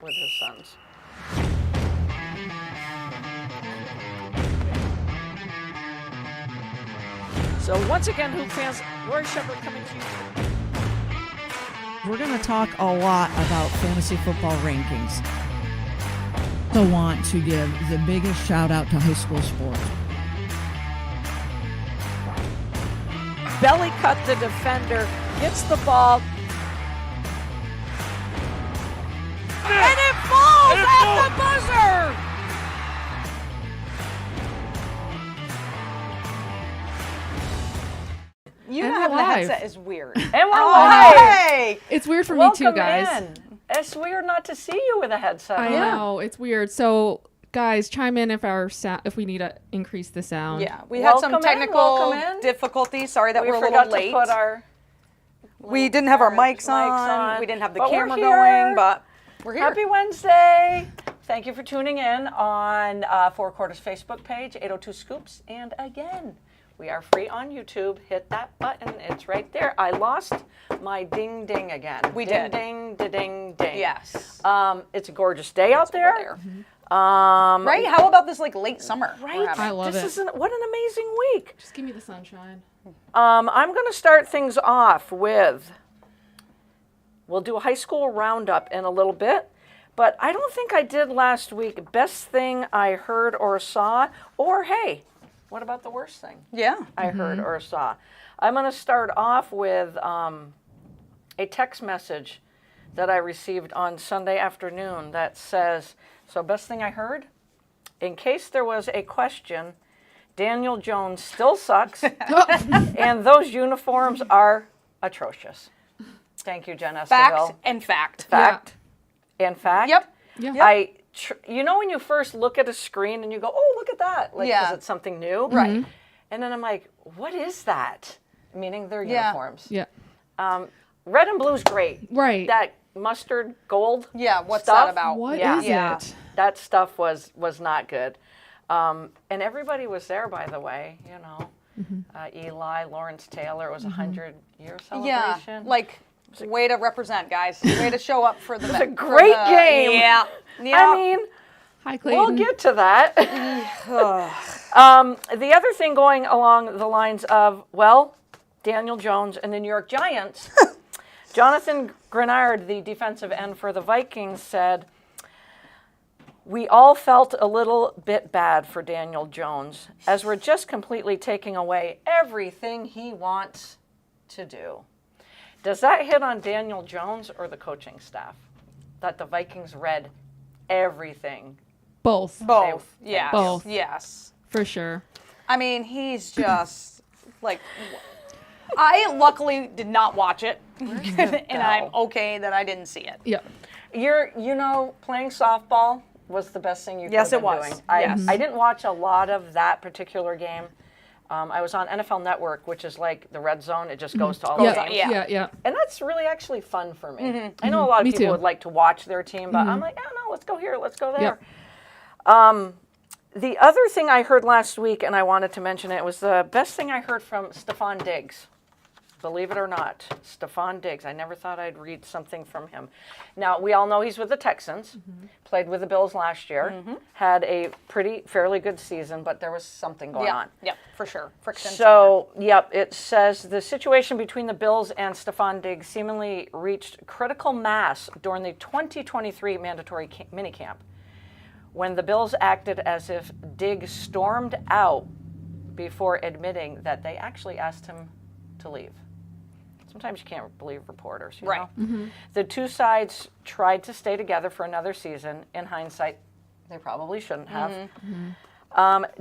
with his sons. So once again, Hoop fans, Lori Shepard coming to you. We're going to talk a lot about fantasy football rankings. I want to give the biggest shout out to high school sports. Belly cut the defender, gets the ball. And it falls at the buzzer! You And have we're the live. headset is weird. And we're Oh, live! hey! It's weird for me Welcome too, guys. in. It's weird not to see you with a headset I on. know, it's weird. So, guys, chime in if if we need to increase the sound. Yeah, we had some Welcome in, technical welcome in. difficulties. Sorry that We we're a forgot little late. to put our We didn't have our mics on. We didn't have the camera going, but we're here. Happy Wednesday. Thank you for tuning in on Four Quarters Facebook page, 802 Scoops. And again, we are free on YouTube. Hit that button. It's right there. I lost my ding ding again. We ding, did. Ding, ding, ding, ding. Yes. It's a gorgeous day out there. Right? How about this like late summer? we're Right. having? I love This it. what an amazing week. Just give me the sunshine. I'm going to start things off with, we'll do a high school roundup in a little bit, but I don't think I did last week. Best thing I heard or saw, or hey, what about the worst thing Yeah. I heard or saw? I'm going to start off with a text message that I received on Sunday afternoon that says, so best thing I heard, in case there was a question, Daniel Jones still sucks, and those uniforms are atrocious. Thank you, Jen Esquivel. Fact and fact. Fact. And fact. Yep. Yeah. You know when you first look at a screen and you go, oh, look at that, like, Yeah. 'cause it's something new? Right. And then I'm like, what is that? Meaning their Yeah. uniforms. Yeah. Red and blue's great. Right. That mustard gold Yeah, what's stuff, that about? What Yeah. is Yeah. it? that stuff was not good. And everybody was there, by the way, you know. Eli, Lawrence Taylor, it was a 100-year Yeah. celebration. Like, way to represent, guys. Way to show up for the. It was a great game. Yeah. I mean, Hi, Clayton. we'll get to that. The other thing going along the lines of, well, Daniel Jones and the New York Giants, Jonathan Grenard, the defensive end for the Vikings, said, we all felt a little bit bad for Daniel Jones as we're just completely taking away everything he wants to do. Does that hit on Daniel Jones or the coaching staff? That the Vikings read everything? Both. Both. Yeah. Both. Yes. For sure. I mean, he's just like. I luckily did not watch it, and I'm okay that I didn't see it. Yeah. Playing softball was the best thing you could Yes, have it been was. doing. Yes. I didn't watch a lot of that particular game. I was on NFL Network, which is like the red zone. It just goes to all the Yeah. games. Yeah. Yeah. And that's really actually fun for me. I know a lot of Me people too. would like to watch their team, but I'm like, oh, no, let's go here, let's go there. Yep. The other thing I heard last week, and I wanted to mention it, was the best thing I heard from Stephon Diggs. Believe it or not, Stephon Diggs. I never thought I'd read something from him. Now, we all know he's with the Texans, played with the Bills last year, had a fairly good season, but there was something going on. Yep, for sure. Friction. So, it says the situation between the Bills and Stephon Diggs seemingly reached critical mass during the 2023 mandatory minicamp, when the Bills acted as if Diggs stormed out before admitting that they actually asked him to leave. Sometimes you can't believe reporters, you Right. know? The two sides tried to stay together for another season. In hindsight, they probably shouldn't have.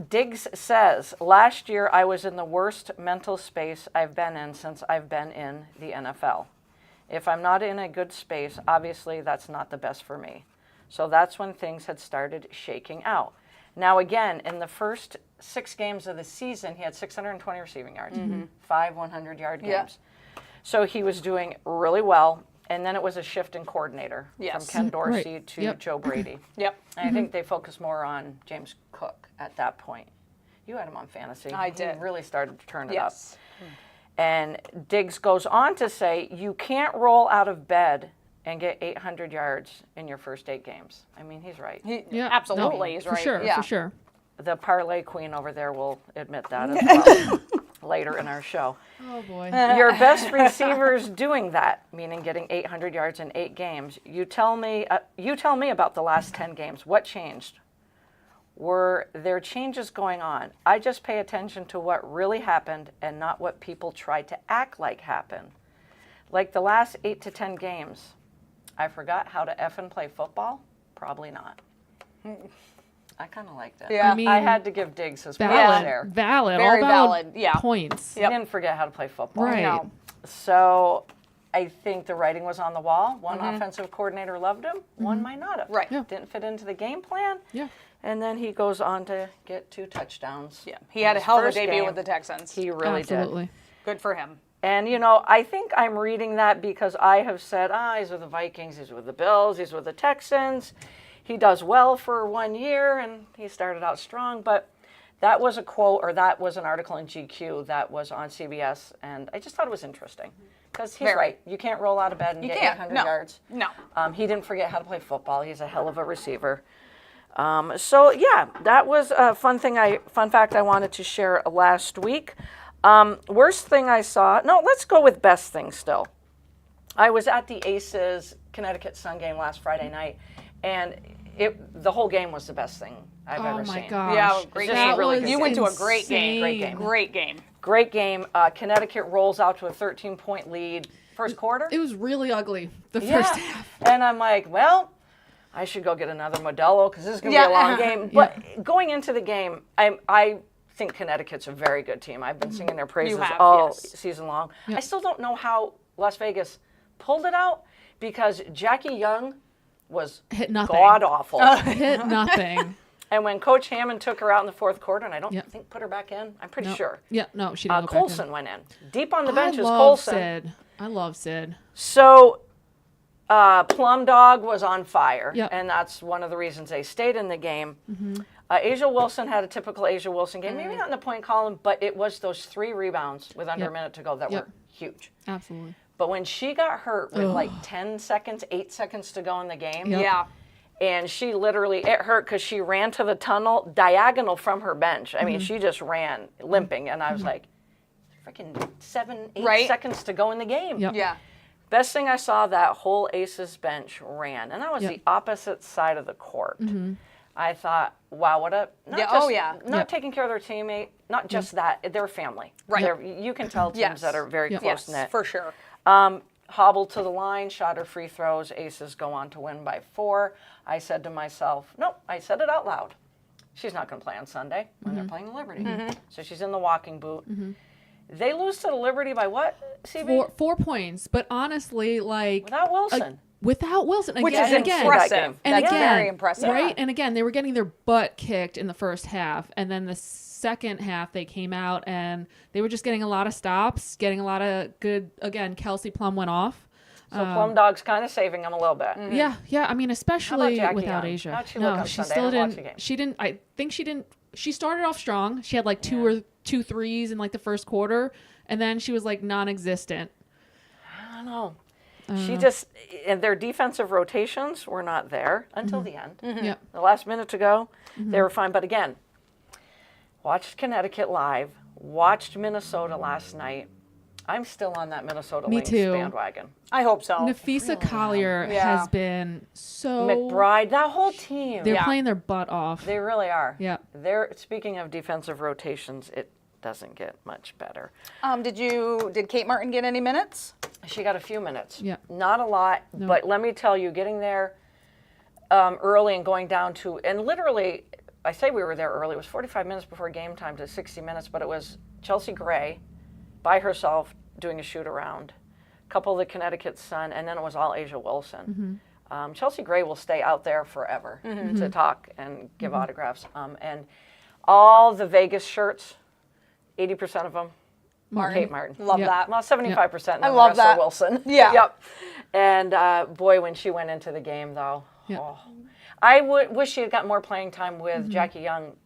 Diggs says, last year I was in the worst mental space I've been in since I've been in the NFL. If I'm not in a good space, obviously that's not the best for me. So that's when things had started shaking out. Now again, in the first 6 games of the season, he had 620 receiving yards, 5 100-yard games. Yeah. So he was doing really well. And then it was a shift in coordinator from Ken Dorsey Right. to Yep. Joe Brady. Yep. And I think they focused more on James Cook at that point. You had him on fantasy. I did. He really started to turn it Yes. up. And Diggs goes on to say, you can't roll out of bed and get 800 yards in your first 8 games? I mean, he's right. Yeah, Absolutely, no, he's for right. sure, Yeah. for sure. The parlay queen over there will admit that as well later in our show. Oh boy. Your best receivers doing that, meaning getting 800 yards in 8 games. You tell me about the last 10 games. What changed? Were there changes going on? I just pay attention to what really happened and not what people tried to act like happened. Like the last 8 to 10 games, I forgot how to effing play football? Probably not. I kind of liked it. Yeah. I mean, I had to give Diggs his props valid, there. valid, Very all valid, valid, yeah. points. He didn't forget how to play football. Right. No. So I think the writing was on the wall. One offensive coordinator loved him, one might not have. Right. Yeah. Didn't fit into the game plan. Yeah. And then he goes on to get 2 touchdowns. Yeah. He in had a his hell of a first debut game. with the Texans. He really Absolutely. did. Good for him. And, I think I'm reading that because I have said, he's with the Vikings, he's with the Bills, he's with the Texans. He does well for 1 year, and he started out strong. But that was a quote, or that was an article in GQ that was on CBS, and I just thought it was interesting. Because he's Very. right. You can't roll out of bed and You get can't. 800 No. yards. No. He didn't forget how to play football. He's a hell of a receiver. So yeah, that was a fun fact I wanted to share last week. Worst thing I saw. No, let's go with best thing still. I was at the Aces Connecticut Sun game last Friday night, and the whole game was the best thing I've ever Oh my seen. gosh. Yeah, great Just game. really good You game. went to a great game. Great game. Great game. Great game. Connecticut rolls out to a 13-point lead first quarter. It was really ugly the Yeah. first half. And I'm like, well, I should go get another Modelo because this is going to Yeah. be a long game. But going into the game, I think Connecticut's a very good team. I've been singing their praises have, all yes. season long. I still don't know how Las Vegas pulled it out because Jackie Young was Hit nothing. god awful. Hit nothing. And when Coach Hammond took her out in the fourth quarter, and I don't Yep. think put her back in, I'm pretty No. sure. Yeah, no, she didn't go back in. Colson went in. Deep on the bench I is love Colson. Sid. I love Sid. So, Plum Dog was on fire, Yep. and that's one of the reasons they stayed in the game. Asia Wilson had a typical Asia Wilson game, maybe not in the point column, but it was those 3 rebounds with under Yep. a minute to go that Yep. were huge. Absolutely. But when she got hurt with like 10 seconds, 8 seconds to go in the game, Yep. Yeah. and she literally, it hurt because she ran to the tunnel diagonal from her bench. I mean, she just ran limping, and I was like, freaking 7, 8 Right. seconds to go in the game. Yep. Yeah. Best thing I saw, that whole Aces bench ran, and that was Yep. the opposite side of the court. I thought, wow, what a not Yeah, just, oh, yeah. not Yep. taking care of their teammate, not just that, they're family. Right. You can tell teams Yes. that are very Yep. close Yes, knit. for sure. Hobbled to the line, shot her free throws. Aces go on to win by 4. I said to myself, nope, I said it out loud. She's not going to play on Sunday when they're playing the Liberty. So she's in the walking boot. They lose to the Liberty by what, CB? 4 points, but honestly, like Without Wilson. without Wilson, Which again, is and again, impressive. impressive. And That's again, very impressive. right? And again, they were getting their butt kicked in the first half, and then the second half they came out and they were just getting a lot of stops, getting a lot of good. Again, Kelsey Plum went off. So Plum Dog's kind of saving them a little bit. Yeah, yeah. I mean, especially Jackie without Young? Asia. How'd she look on she Sunday? I still didn't watch the didn't. game. She didn't. I think she didn't. She started off strong. She had like 2 threes in like the first quarter, and then she was like non-existent. I don't know. She just, and their defensive rotations were not there until the end. Yeah. The last minute to go, they were fine. But again, watched Connecticut live, watched Minnesota last night. I'm still on that Minnesota Me Lynx too. bandwagon. I hope so. Nafisa Collier Yeah. has been so. McBride, that whole team. They're Yeah. playing their butt off. They really are. Yeah. They're, speaking of defensive rotations, it doesn't get much better. Did Kate Martin get any minutes? She got a few minutes. Yeah. Not a lot, but let me tell you, getting there early and going down to, and literally, I say we were there early, it was 45 minutes before game time to 60 minutes, but it was Chelsea Gray by herself doing a shoot around, a couple of the Connecticut Sun, and then it was all Asia Wilson. Chelsea Gray will stay out there forever to talk and give autographs. And all the Vegas shirts, 80% of them, Kate Martin. Love Yeah. that. Well, 75%. And I the love rest that. are Wilson. Yeah. Yep. And boy, when she went into the game, though, Yeah. I wish she had got more playing time with Jackie Young.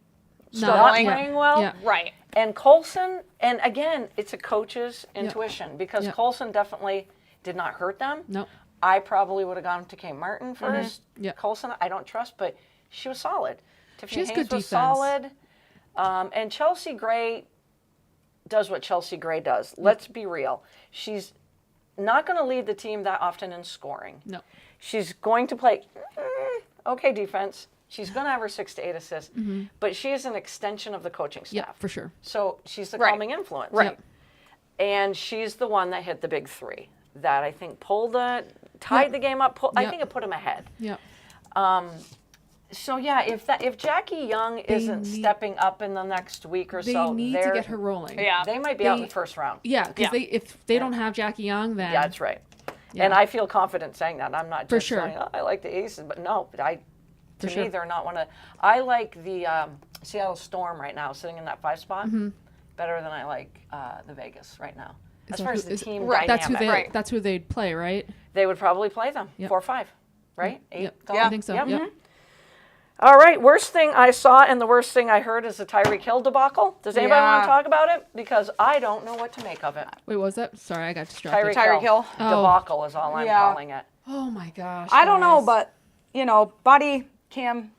Still No, not yeah. playing well. Yeah. Right. And Colson, and again, it's a coach's intuition because Yeah. Colson definitely did not hurt them. No. I probably would have gone to Kate Martin first. Yep. Colson, I don't trust, but she was solid. Tiffany has Hayes good was defense. solid. And Chelsea Gray does what Chelsea Gray does. Let's be real. She's not going to lead the team that often in scoring. No. She's going to play okay defense. She's going to have her 6 to 8 assists, but she is an extension of the coaching staff. Yeah, for sure. So she's the Right. calming influence. Right. Yep. And she's the one that hit the big 3 that I think tied the game up. I Yep. think it put them ahead. Yep. So yeah, if Jackie Young isn't need- stepping up in the next week or They so, need to get her rolling. Yeah. they might be out in They- the first round. Yeah, because Yeah. if they don't have Jackie Young, then Yeah, that's right. Yeah. And I feel confident saying that. I'm not For just sure. saying, I like the Aces, but no, to sure. me, they're not one of. I like the Seattle Storm right now, sitting in that 5 spot, better than I like the Vegas right now. As far as the team dynamic, That's who they'd play, right? they would probably play them Yep. 4-5, right? 8. Yep. gone? I think so. Yep. Yep. All right, worst thing I saw and the worst thing I heard is the Tyreek Hill debacle. Does anybody want to Yeah. talk about it? Because I don't know what to make of it. Wait, what was that? Sorry, I got distracted. Tyreek Hill. Oh. debacle is all I'm Yeah. calling it. Oh my gosh. I don't know, guys. but body cam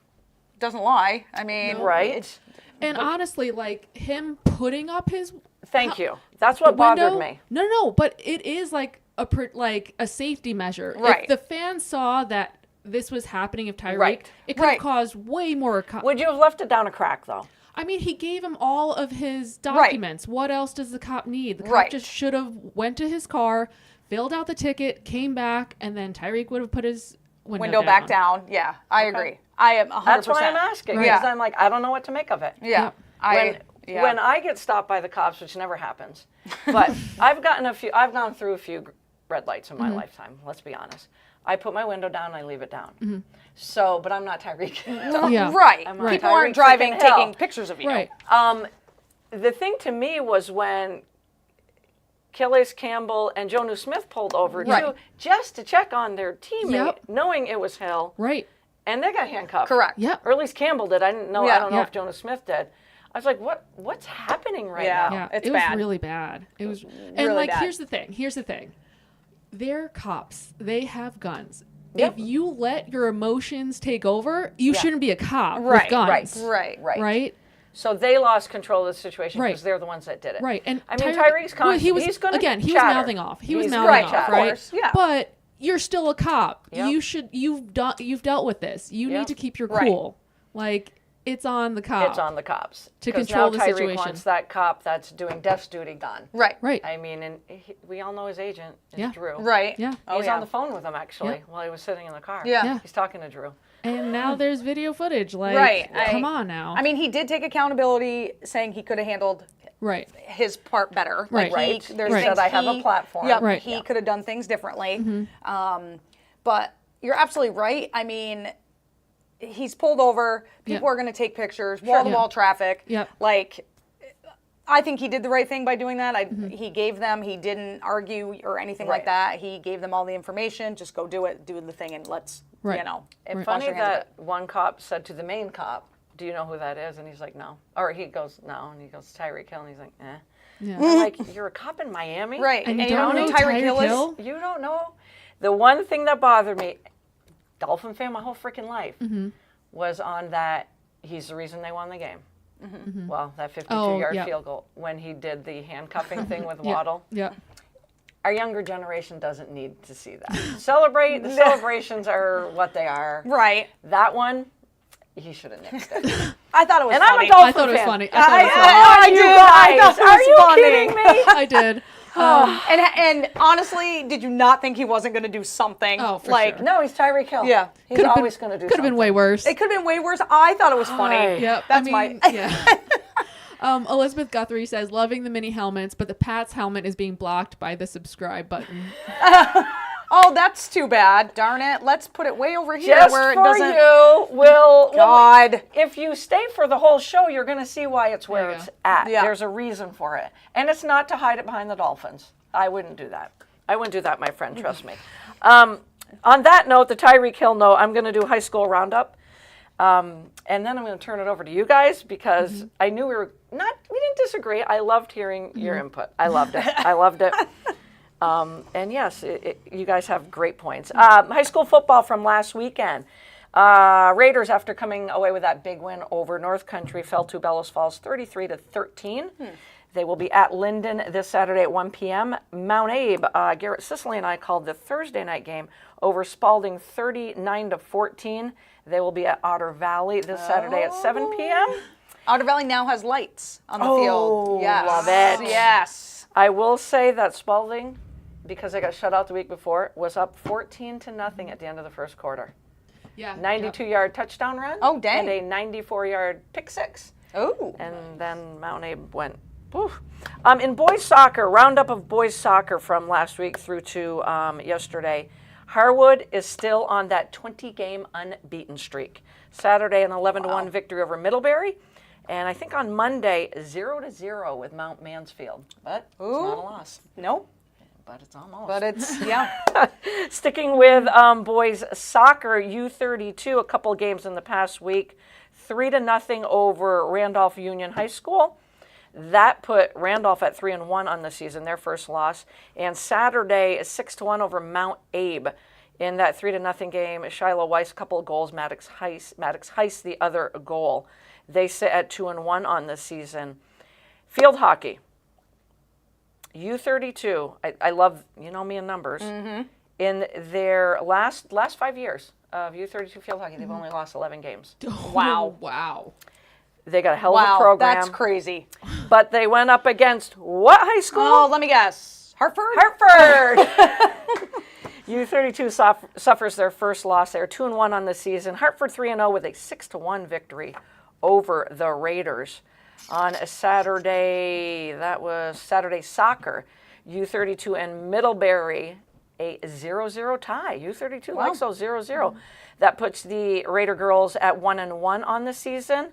doesn't lie. I mean, Right? And honestly, like him putting up his Thank you. That's what bothered window- me. No, but it is like a safety measure. Right. If the fans saw that this was happening of Tyreek, Right. it could have Right. caused way more. Would you have left it down a crack, though? I mean, he gave him all of his documents. What else does the cop need? The cop Right. just should have went to his car, filled out the ticket, came back, and then Tyreek would have put his window back down. Yeah, I agree. I am 100%. That's why I'm asking. Right. Because Yeah. I'm like, I don't know what to make of it. Yeah. Yep. When I get stopped by the cops, which never happens, but I've gone through a few red lights in my lifetime. Let's be honest. I put my window down, I leave it down. So, but I'm not Tyreek. Yeah. Right. I'm on People Tyreek aren't driving, freaking Hill. taking pictures of you. Right. The thing to me was when Calais Campbell and Jonu Smith pulled over Right. too, just to check on their teammate, Yep. knowing it was Hill, Right. and they got handcuffed. Correct. Yep. Or at least Campbell did. I didn't know. Yeah. I don't know Yeah. if Jonu Smith did. I was like, what's happening right Yeah. now? Yeah, It's it bad. was really bad. It was, and really like, bad. here's the thing. They're cops. They have guns. Yep. If you let your emotions take over, you shouldn't be a cop Right, with guns. Right. Right. So they lost control of the situation Right. because they're the ones that did it. Right. And I mean, Tyreek's he was he's gonna again. He chatter. was mouthing off. He was He's mouthing gonna off. chatter. Right. Of course, yeah. But you're still a cop. Yep. You've dealt with this. You Yep. need to keep your Right. cool. Like it's on the cop. It's on the cops. To 'Cause control now the Tyreek situation. wants that cop that's doing desk duty gone. Right. Right. I mean, and we all know his agent is Yeah. Drew. Right. Yeah. Oh, He's yeah. on the phone with him actually Yeah. while he was sitting in the car. Yeah. Yeah. He's talking to Drew. And now there's video footage. Like, Right. come on now. I mean, he did take accountability, saying he could have handled right. his part better. Right. Like Right. there's He things said, "I have a platform." Yep, Right. he Yeah. could have done things differently. But you're absolutely right. I mean, he's pulled over. People Yeah. are going to take pictures. Wall-to-wall traffic. Yep. Like, I think he did the right thing by doing that. He gave them. He didn't argue or anything like Right. that. He gave them all the information. Just go do it. Do the thing, and let's Right. It's It's funny that one cop said to the main cop, "Do you know who that is?" And he's like, "No." Or he goes, "No." And he goes, "Tyreek Hill." And he's like, "Eh." Yeah. I'm like, "You're a cop in Miami? Right. And you you don't know know who Tyreek Hill is? Hill? You don't know?" The one thing that bothered me, Dolphin fan my whole freaking life, was on that he's the reason they won the game. Well, that 52-yard yeah. field goal when he did the handcuffing thing with Yeah. Waddle. Yeah. Our younger generation doesn't need to see that. Celebrate. The celebrations are what they are. Right. That one, he should have nixed it. I thought it was And funny. I'm a Dolphin I thought it was fan. funny. I thought it was funny. I You did. I guys, thought it are was you funny. kidding me? I did. And honestly, did you not think he wasn't going to do something? Oh, for like, sure. No, he's Tyreek Hill. Yeah. He's Could've been- always going to do Could have been way worse. It could have been way worse. I thought it was funny. Hi. Yep. That's yeah. Elizabeth Guthrie says, loving the mini helmets, but the Pats helmet is being blocked by the subscribe button. Oh, that's too bad. Darn it. Let's put it way over here Just where it for doesn't. you, Will. God. If you stay for the whole show, you're going to see why it's where There you it's go. at. Yeah. There's a reason for it. And it's not to hide it behind the Dolphins. I wouldn't do that. I wouldn't do that, my friend. Trust me. On that note, the Tyreek Hill note, I'm going to do high school roundup. And then I'm going to turn it over to you guys because I knew we didn't disagree. I loved hearing your input. I loved it. I loved it. And yes, you guys have great points. High school football from last weekend. Raiders, after coming away with that big win over North Country, fell to Bellows Falls 33-13. They will be at Linden this Saturday at 1 p.m. Mount Abe, Garrett Sicily and I called the Thursday night game over Spalding 39-14. They will be at Otter Valley this Saturday at 7 p.m. Otter Valley now has lights on the field. Yes. Love it. Yes. I will say that Spalding, because they got shut out the week before, was up 14-0 at the end of the first quarter. Yeah. 92-yard touchdown run. Oh, dang. And a 94-yard pick six. Oh. And then Mount Abe went. Oof. In boys soccer, roundup of boys soccer from last week through to yesterday. Harwood is still on that 20-game unbeaten streak. Saturday, an 11-1 victory over Middlebury. And I think on Monday, 0-0 with Mount Mansfield. But it's not a loss. Nope. But it's almost. But it's, yeah. Sticking with boys soccer, U32, a couple of games in the past week. 3-0 over Randolph Union High School. That put Randolph at 3-1 on the season, their first loss. And Saturday, 6-1 over Mount Abe. In that 3-0 game, Shiloh Weiss, a couple of goals, Maddox Heiss the other goal. They sit at 2-1 on the season. Field hockey. U32, I love, you know me in numbers. In their last 5 years of U32 field hockey, they've only lost 11 games. Wow. Wow. They got a hell of a program. That's crazy. But they went up against what high school? Oh, let me guess. Hartford? Hartford! U32 suffers their first loss. They're 2-1 on the season. Hartford 3-0 with a 6-1 victory over the Raiders. On a Saturday, that was Saturday soccer, U32 and Middlebury, a 0-0 tie. U32 likes those 0-0. That puts the Raider girls at 1-1 on the season.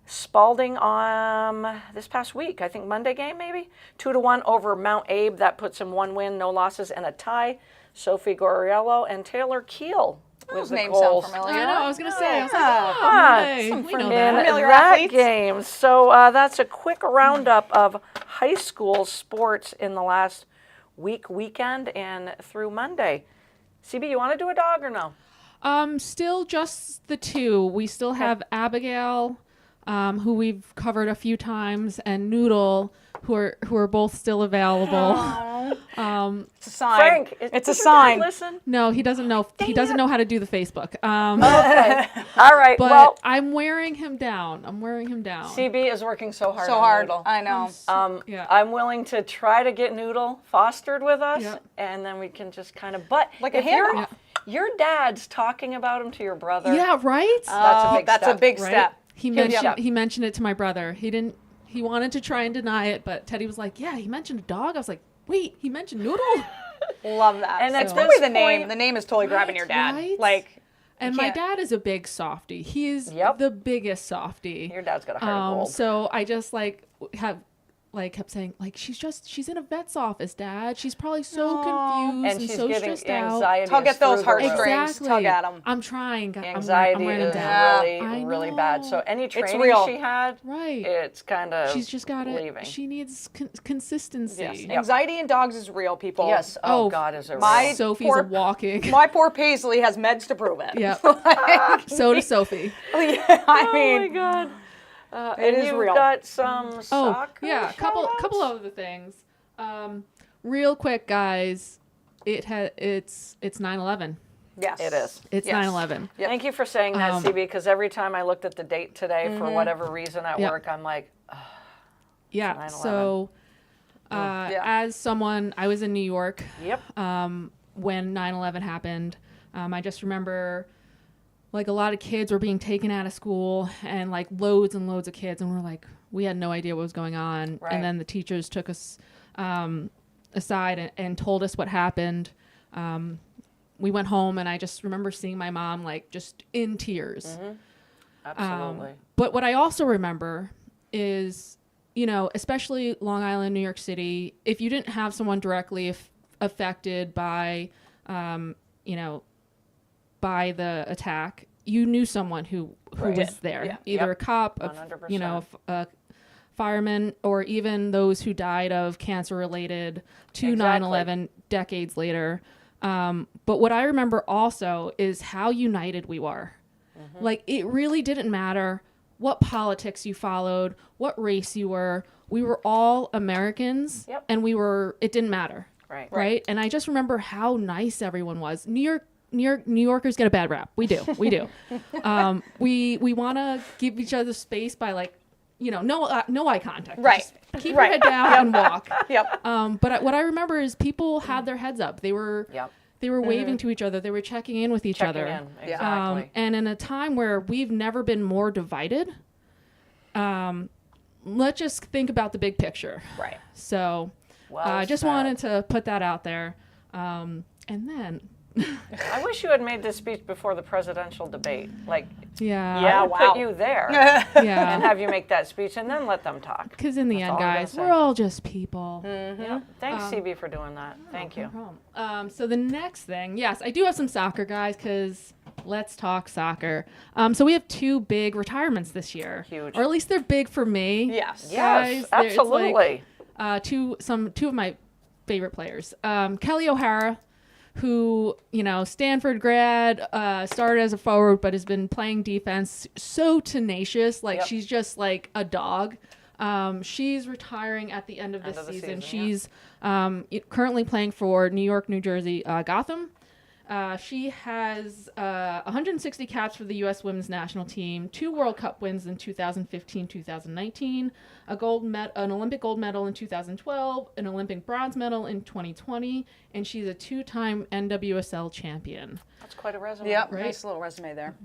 Spalding on this past week, I think Monday game maybe, 2-1 over Mount Abe. That puts them 1 win, no losses, and a tie. Sophie Goriello and Taylor Keel with Those the names goals. sound familiar. I know. I was gonna say. I was like, Ah, hey, we know In that. Familiar that athletes. game. So that's a quick roundup of high school sports in the last weekend, and through Monday. CB, you want to do a dog or no? Still just the two. We still have Abigail, who we've covered a few times, and Noodle, who are both still available. It's a sign. Frank, it's a does your dad sign. Listen. No, he doesn't know. He doesn't know how to do the Facebook. Okay. All right. But Well, I'm wearing him down. CB is working so hard. So on hard. Noodle. I know. Yeah. I'm willing to try to get Noodle fostered with us, Yeah. and then we can just kind of. But Like a if you're- handoff. your dad's talking about him to your brother. Yeah, right? That's a big step. step. He Huge mentioned step. he mentioned it to my brother. He wanted to try and deny it, but Teddy was like, "Yeah, he mentioned a dog." I was like, "Wait, he mentioned Noodle?" Love that. And it's at probably this the name. point- The name is totally grabbing your dad. right? Like, And you my can't- dad is a big softie. He is Yep. the biggest softie. Your dad's got a heart of gold. So I just kept saying, she's in a vet's office, Dad. She's probably so confused and and she's so getting stressed out. anxiety. Tug at those through the roof. heartstrings. Exactly. Tug at 'em. I'm trying. Anxiety I'm writing is down. really, I really bad. So know. any training real. she had, Right. it's kind of She's just got leaving. it. She needs consistency. Yes. Yep. anxiety in dogs is real, people. Yes. Oh, Oh, God, is it my- real? Sophie's Poor- a walking. My poor Paisley has meds to prove it. Yeah. So does Sophie. I mean, Oh my God. It and is you've real. got some Oh, soccer yeah, couple shout-outs? other things. Real quick, guys. It's 9/11. yes, It is. It's Yes. 9/11. Yep. Thank you for saying that, CB, because every time I looked at the date today, for whatever reason at Yep. work, I'm like, Yeah. 9/11. So, Yeah. as someone, I was in New York yep. when 9/11 happened. I just remember, like, a lot of kids were being taken out of school, and like loads and loads of kids, and we're like, we had no idea what was going on. Right. And then the teachers took us aside and told us what happened. We went home, and I just remember seeing my mom like just in tears. Absolutely. But what I also remember is, especially Long Island, New York City, if you didn't have someone directly affected by, by the attack, you knew someone who Right. was there, Yeah. either Yep. a cop, 100%. a firemen or even those who died of cancer related to Exactly. 9/11 decades later. But what I remember also is how united we were. Like, it really didn't matter what politics you followed, what race you were. We were all Americans, Yep. and it didn't matter. Right. And I just remember how nice everyone was. New Yorkers get a bad rap. We do. We want to give each other space by, like, no eye contact. Right. Just keep your head down and walk. Yep. But what I remember is people had their heads up. They were Yep. they were waving to each other. They were checking in with each Checking other. in. Exactly. And in a time where we've never been more divided, let's just think about the big picture. Right. So Well I just said. wanted to put that out there. And then, I wish you had made this speech before the presidential debate. Like, yeah. I would wow. put you there and Yeah. have you make that speech and then let them talk. Because in the That's end, all I'm gonna guys, say. we're all just people. Yep. Thanks, CB, for doing that. Thank you. No problem. So the next thing, yes, I do have some soccer, guys, because let's talk soccer. So we have 2 big retirements this year. Huge. Or at least they're big for me. Yes. Yes, Guys, it's like, absolutely. two of my favorite players. Kelly O'Hara, who, Stanford grad, started as a forward, but has been playing defense. So tenacious. Like, Yep. she's just like a dog. She's retiring at the end of this of the season. season, She's currently playing for New York, New Jersey, Gotham. She has 160 caps for the U.S. women's national team, 2 World Cup wins in 2015, 2019, an Olympic gold medal in 2012, an Olympic bronze medal in 2020, and she's a 2-time NWSL champion. That's quite a resume. Yep. Right. Nice little resume there.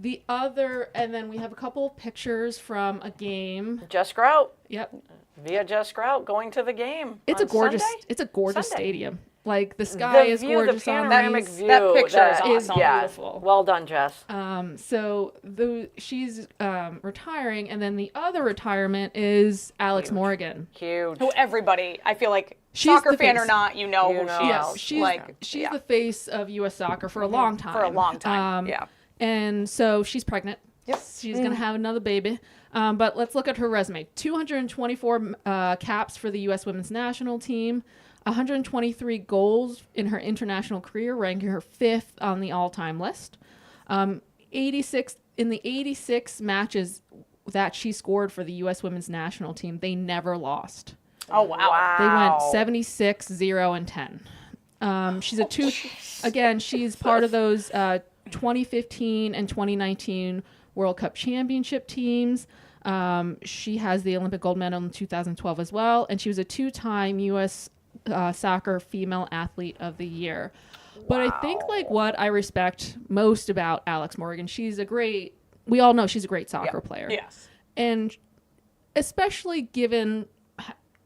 And then we have a couple of pictures from a game. Jess Grout, Yep. via Jess Grout, going to the game. It's on a gorgeous, Sunday? it's a gorgeous Sunday. stadium. Like, the sky is view, gorgeous the on panoramic these. view. That picture is awesome. Yeah, Beautiful. well done, Jess. So she's retiring, and then the other retirement is Alex Morgan. Huge. Who everybody, I feel like, She's soccer the fan face. or not, you know who she Yeah, is. She's the face of U.S. soccer for a long time. For a long time. Yeah. And so she's pregnant. Yep. She's going to have another baby. But let's look at her resume. 224 caps for the U.S. women's national team. 123 goals in her international career, ranking her 5th on the all-time list. 86 matches that she scored for the U.S. women's national team, they never lost. Oh, wow. They went 76, 0, and 10. She's part of those 2015 and 2019 World Cup championship teams. She has the Olympic gold medal in 2012 as well, and she was a 2-time U.S. Soccer Female Athlete of the Year. But I think, like, what I respect most about Alex Morgan, we all know she's a great soccer player. Yes. And especially given,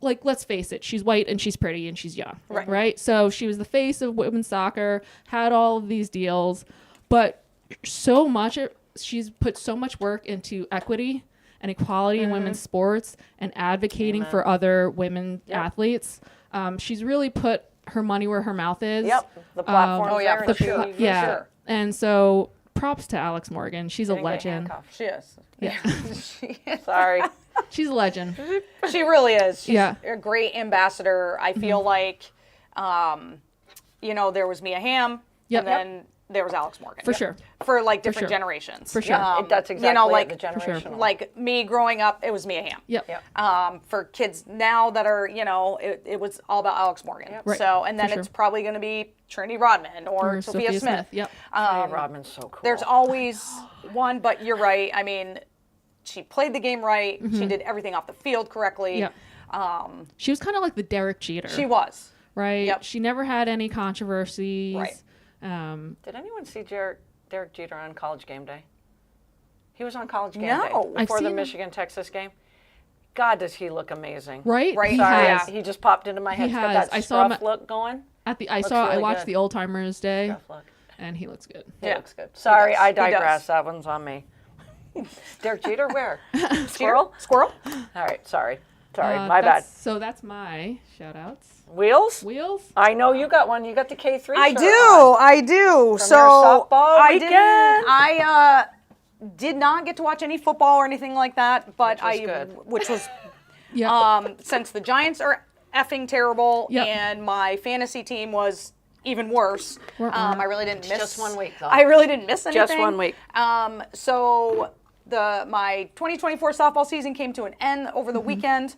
like, let's face it, she's white and she's pretty and she's young. Right? So she was the face of women's soccer, had all of these deals, but she's put so much work into equity and equality in women's sports and advocating for other women athletes. She's really put her money where her mouth is. Yep, the platform. Oh, yeah, there, for sure. and Yeah. Sure. And so props to Alex Morgan. She's a Didn't get legend. handcuffed. She is. Yeah. She is. Sorry. She's a legend. She really is. She's Yeah. a great ambassador. I feel like, there was Mia Hamm, Yep. and then there was Alex Morgan. For sure. For like different sure. generations. For sure. That's exactly like it, the generational. like me growing up, it was Mia Hamm. Yep. Yep. For kids now that are, it was all about Alex Morgan. Right. So, and then For it's sure. probably going to be Trinity Rodman or Or Sophia Smith. Yep. Hey, Rodman's so cool. There's always one, but you're right. I mean, she played the game right. She did everything off the field correctly. Yep. She was kind of like the Derek Jeter. She was. Right? Yep. She never had any controversies. Right. Did anyone see Derek Jeter on College Game Day? He was on College Game No. Day I've before the seen him. Michigan-Texas game. God, does he look amazing. Right? Right. He Sorry, has. he just popped into my head. He's got has. that I saw him scruff look going. I really watched good. the Old Timers Day, Scruff look. and he looks good. He Yeah. looks good. Sorry, does. I He does. digress. That one's on me. Derek Jeter, where? Squirrel? Squirrel? All right, sorry. My bad. So that's my shout outs. Wheels? Wheels? I know you got one. You got the K3 I shirt do. on. I do. From So your softball I weekend? did. I did not get to watch any football or anything like that, but Which was good. which was Yep. Since the Giants are effing terrible Yep. and my fantasy team was even worse, I really didn't miss. Just 1 week, though. I really didn't miss anything. Just 1 week. So my 2024 softball season came to an end over the weekend.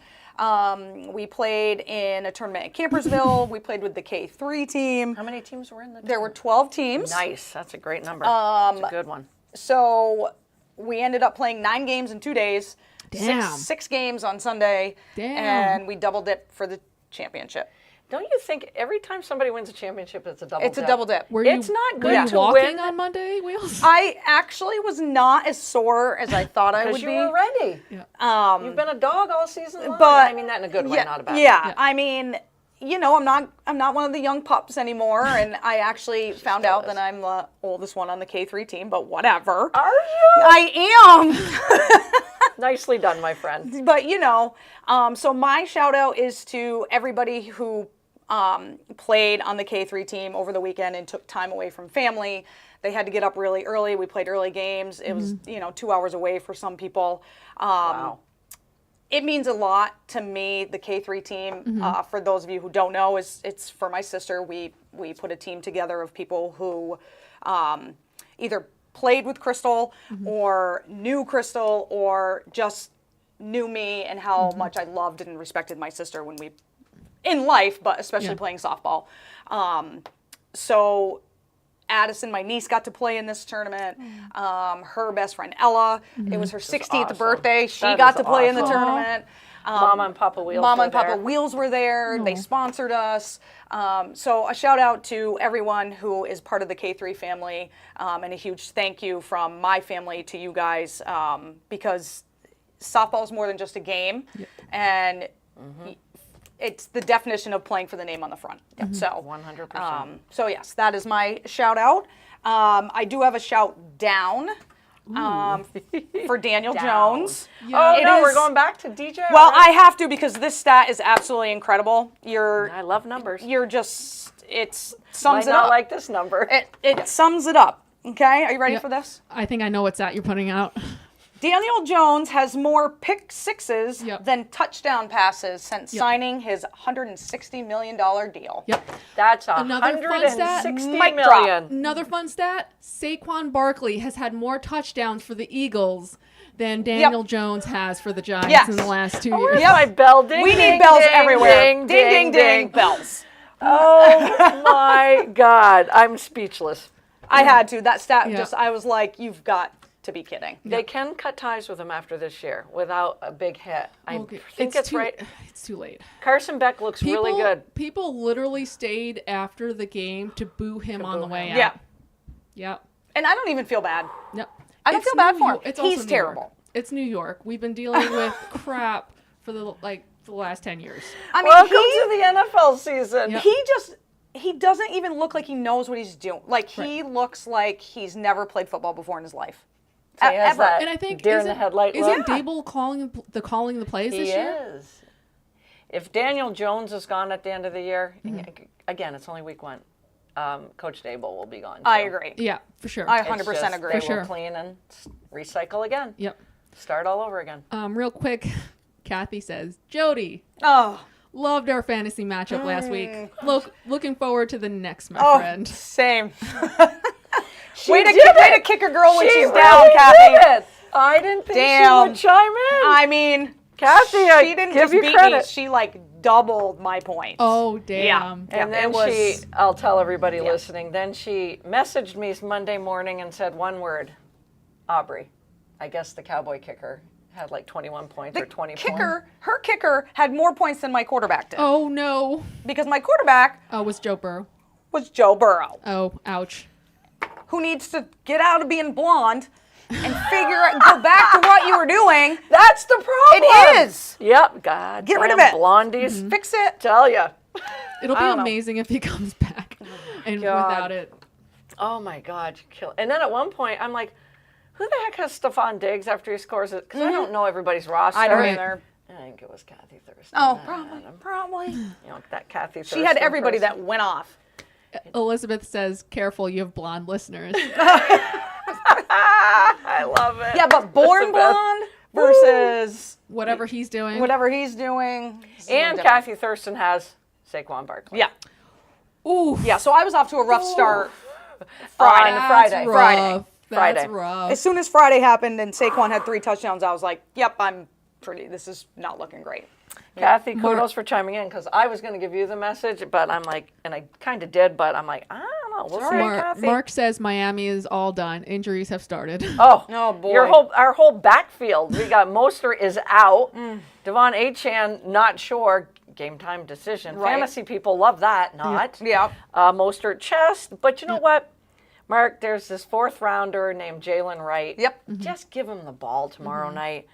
We played in a tournament at Campersville. We played with the K3 team. How many teams were in the There were 12 teams. Nice. That's a great number. That's a good one. So we ended up playing 9 games in 2 days. Damn. Six games on Sunday. Damn. And we doubled it for the championship. Don't you think every time somebody wins a championship, it's a double It's dip? a double dip. It's not Were good you to walking win on Monday, Wheels? I actually was not as sore as I thought I would because you be. were ready. Yeah. You've been a dog all season long. but I mean that in a good way, yeah, not a bad yeah. way. I mean, I'm not one of the young pups anymore, and I actually found out that I'm the oldest one on the K3 team. But whatever. Are you? I am. Nicely done, my friend. But so my shout out is to everybody who played on the K3 team over the weekend and took time away from family. They had to get up really early. We played early games. It was 2 hours away for some people. Wow. It means a lot to me. The K3 team, for those of you who don't know, it's for my sister. We put a team together of people who either played with Crystal or knew Crystal or just knew me and how much I loved and respected my sister when we, in life, but especially playing softball. So Addison, my niece, got to play in this tournament. Her best friend Ella, it was her 60th awesome. birthday. She That got is to play in the awesome. tournament. Mama and Papa Wheels Mama were and Papa there. Wheels were there. They sponsored us. So a shout out to everyone who is part of the K3 family, and a huge thank you from my family to you guys, because softball is more than just a game, and it's the definition of playing for the name on the front. So 100%. So yes, that is my shout out. I do have a shout down for Daniel Jones. Oh, It no, is- we're going back to DJ. Well, already? I have to because this stat is absolutely incredible. I love numbers. It Might sums it not up. like this number. It sums it up. Okay, are you ready Yep. for this? I think I know what stat you're putting out. Daniel Jones has more pick sixes Yep. than touchdown passes since signing his $160 million deal. Yep. That's Another fun stat. $160 Mic million. Another fun stat, Saquon Barkley has had more touchdowns for the Eagles than Daniel Jones has for the Giants Yes. in the last 2 Where's years. my bell? Ding, We ding, need bells ding, everywhere. Ding, ding, ding. bells. Oh my God. I'm speechless. I had to. That stat Yeah. I was like, you've got to be kidding. They can cut ties with him after this year without a big hit. I Okay, think it's too, right. It's too late. Carson Beck looks really good. People literally stayed after the game to boo him on the way out. Yeah. Yep. And I don't even feel bad. Yep. I don't It's feel bad New for him. York- it's also He's New York. terrible. It's New York. We've been dealing with crap for the last 10 years. I mean, Welcome to the NFL season. Yep. he doesn't even look like he knows what he's doing. Like, he looks like he's never played football before in his life. He has Ever. that And I think deer in the headlight look. isn't Dable calling the plays He this year? is. If Daniel Jones is gone at the end of the year, again, it's only week 1. Coach Dable will be gone. I too. agree. Yeah, for sure. I It's 100% just agree. They For sure. will clean and recycle again. Yep. Start all over again. Real quick, Kathy says, Jody, Oh, loved our fantasy matchup last week. Looking forward to the next, my oh, friend. same. She way to did kick a girl when She she's really down, Kathy. did it. I didn't think Damn. she would chime in. I mean, Kathy, I she didn't give just you beat credit. me. She like doubled my points. Oh, damn. Yeah. And then it was- I'll tell everybody listening, then she messaged me Monday morning and said one word, Aubrey. I guess the Cowboy kicker had like 21 points or 20 points. Her kicker had more points than my quarterback did. Oh, no. Because my quarterback Oh, it was Joe Burrow. was Joe Burrow, Oh, ouch. who needs to get out of being blonde and go back to what you were doing. That's the problem. It is. Yep. God. Get rid damn of it. Blondies. Fix it. Tell ya. It'll be don't know. amazing if he comes back and God. without it. Oh my God. You kill. And then at one point, I'm like, who the heck has Stephon Diggs after he scores it? Because I don't know everybody's roster. I don't Right. either. I think it was Kathy Thurston. Oh, that probably. had him. Probably. You know, that Kathy Thurston. She had everybody person. that went off. Elizabeth says, careful, you have blonde listeners. I love it. Yeah, but born Elizabeth. blonde versus Whatever he's doing. whatever he's doing. It's a little And different. Kathy Thurston has Saquon Barkley. Yeah. Ooh. Yeah, so I was off to a rough start Friday. Friday. Friday. Friday. That's Friday. rough. As soon as Friday happened and Saquon had 3 touchdowns, I was like, yep, this is not looking great. Kathy, kudos for chiming in because I was going to give you the message, but I'm like, and I kind of did, but I'm like, I don't know. We'll see, Kathy. Mark says Miami is all done. Injuries have started. Oh, boy. Our whole backfield. We got Mostert is out. Devon Achane, not sure. Game time decision. Right. Fantasy people love that. Not. Yeah. Mostert chest. But you know what, Mark? There's this 4th rounder named Jalen Wright. Yep. Just give him the ball tomorrow night.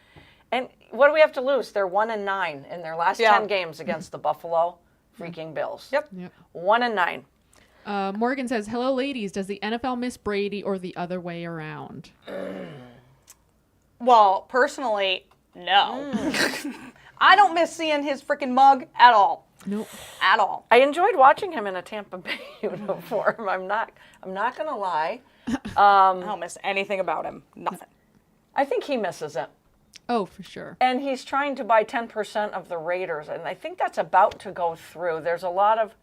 And what do we have to lose? They're 1-9 in their last 10 games against the Buffalo freaking Bills. Yep. 1-9. Morgan says, hello, ladies. Does the NFL miss Brady or the other way around? Well, personally, no. I don't miss seeing his freaking mug at all. Nope. At all. I enjoyed watching him in a Tampa Bay uniform. I'm not gonna lie. I don't miss anything about him. Nothing. I think he misses it. Oh, for sure. And he's trying to buy 10% of the Raiders, and I think that's about to go through. There's a lot of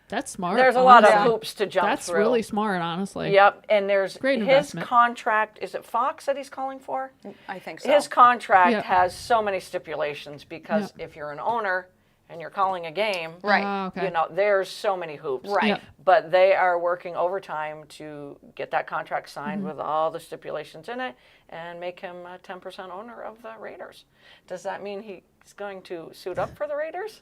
That's smart. there's a lot of honestly. hoops to jump That's through. really smart, honestly. Yep, and there's Great his investment. contract. Is it Fox that he's calling for? I think so. His contract Yeah. has so many stipulations because if you're an owner and you're calling a game, Right. Ah, okay. you know, there's so many hoops. Right. Yep. But they are working overtime to get that contract signed Mm-hmm. with all the stipulations in it and make him a 10% owner of the Raiders. Does that mean he's going to suit up for the Raiders?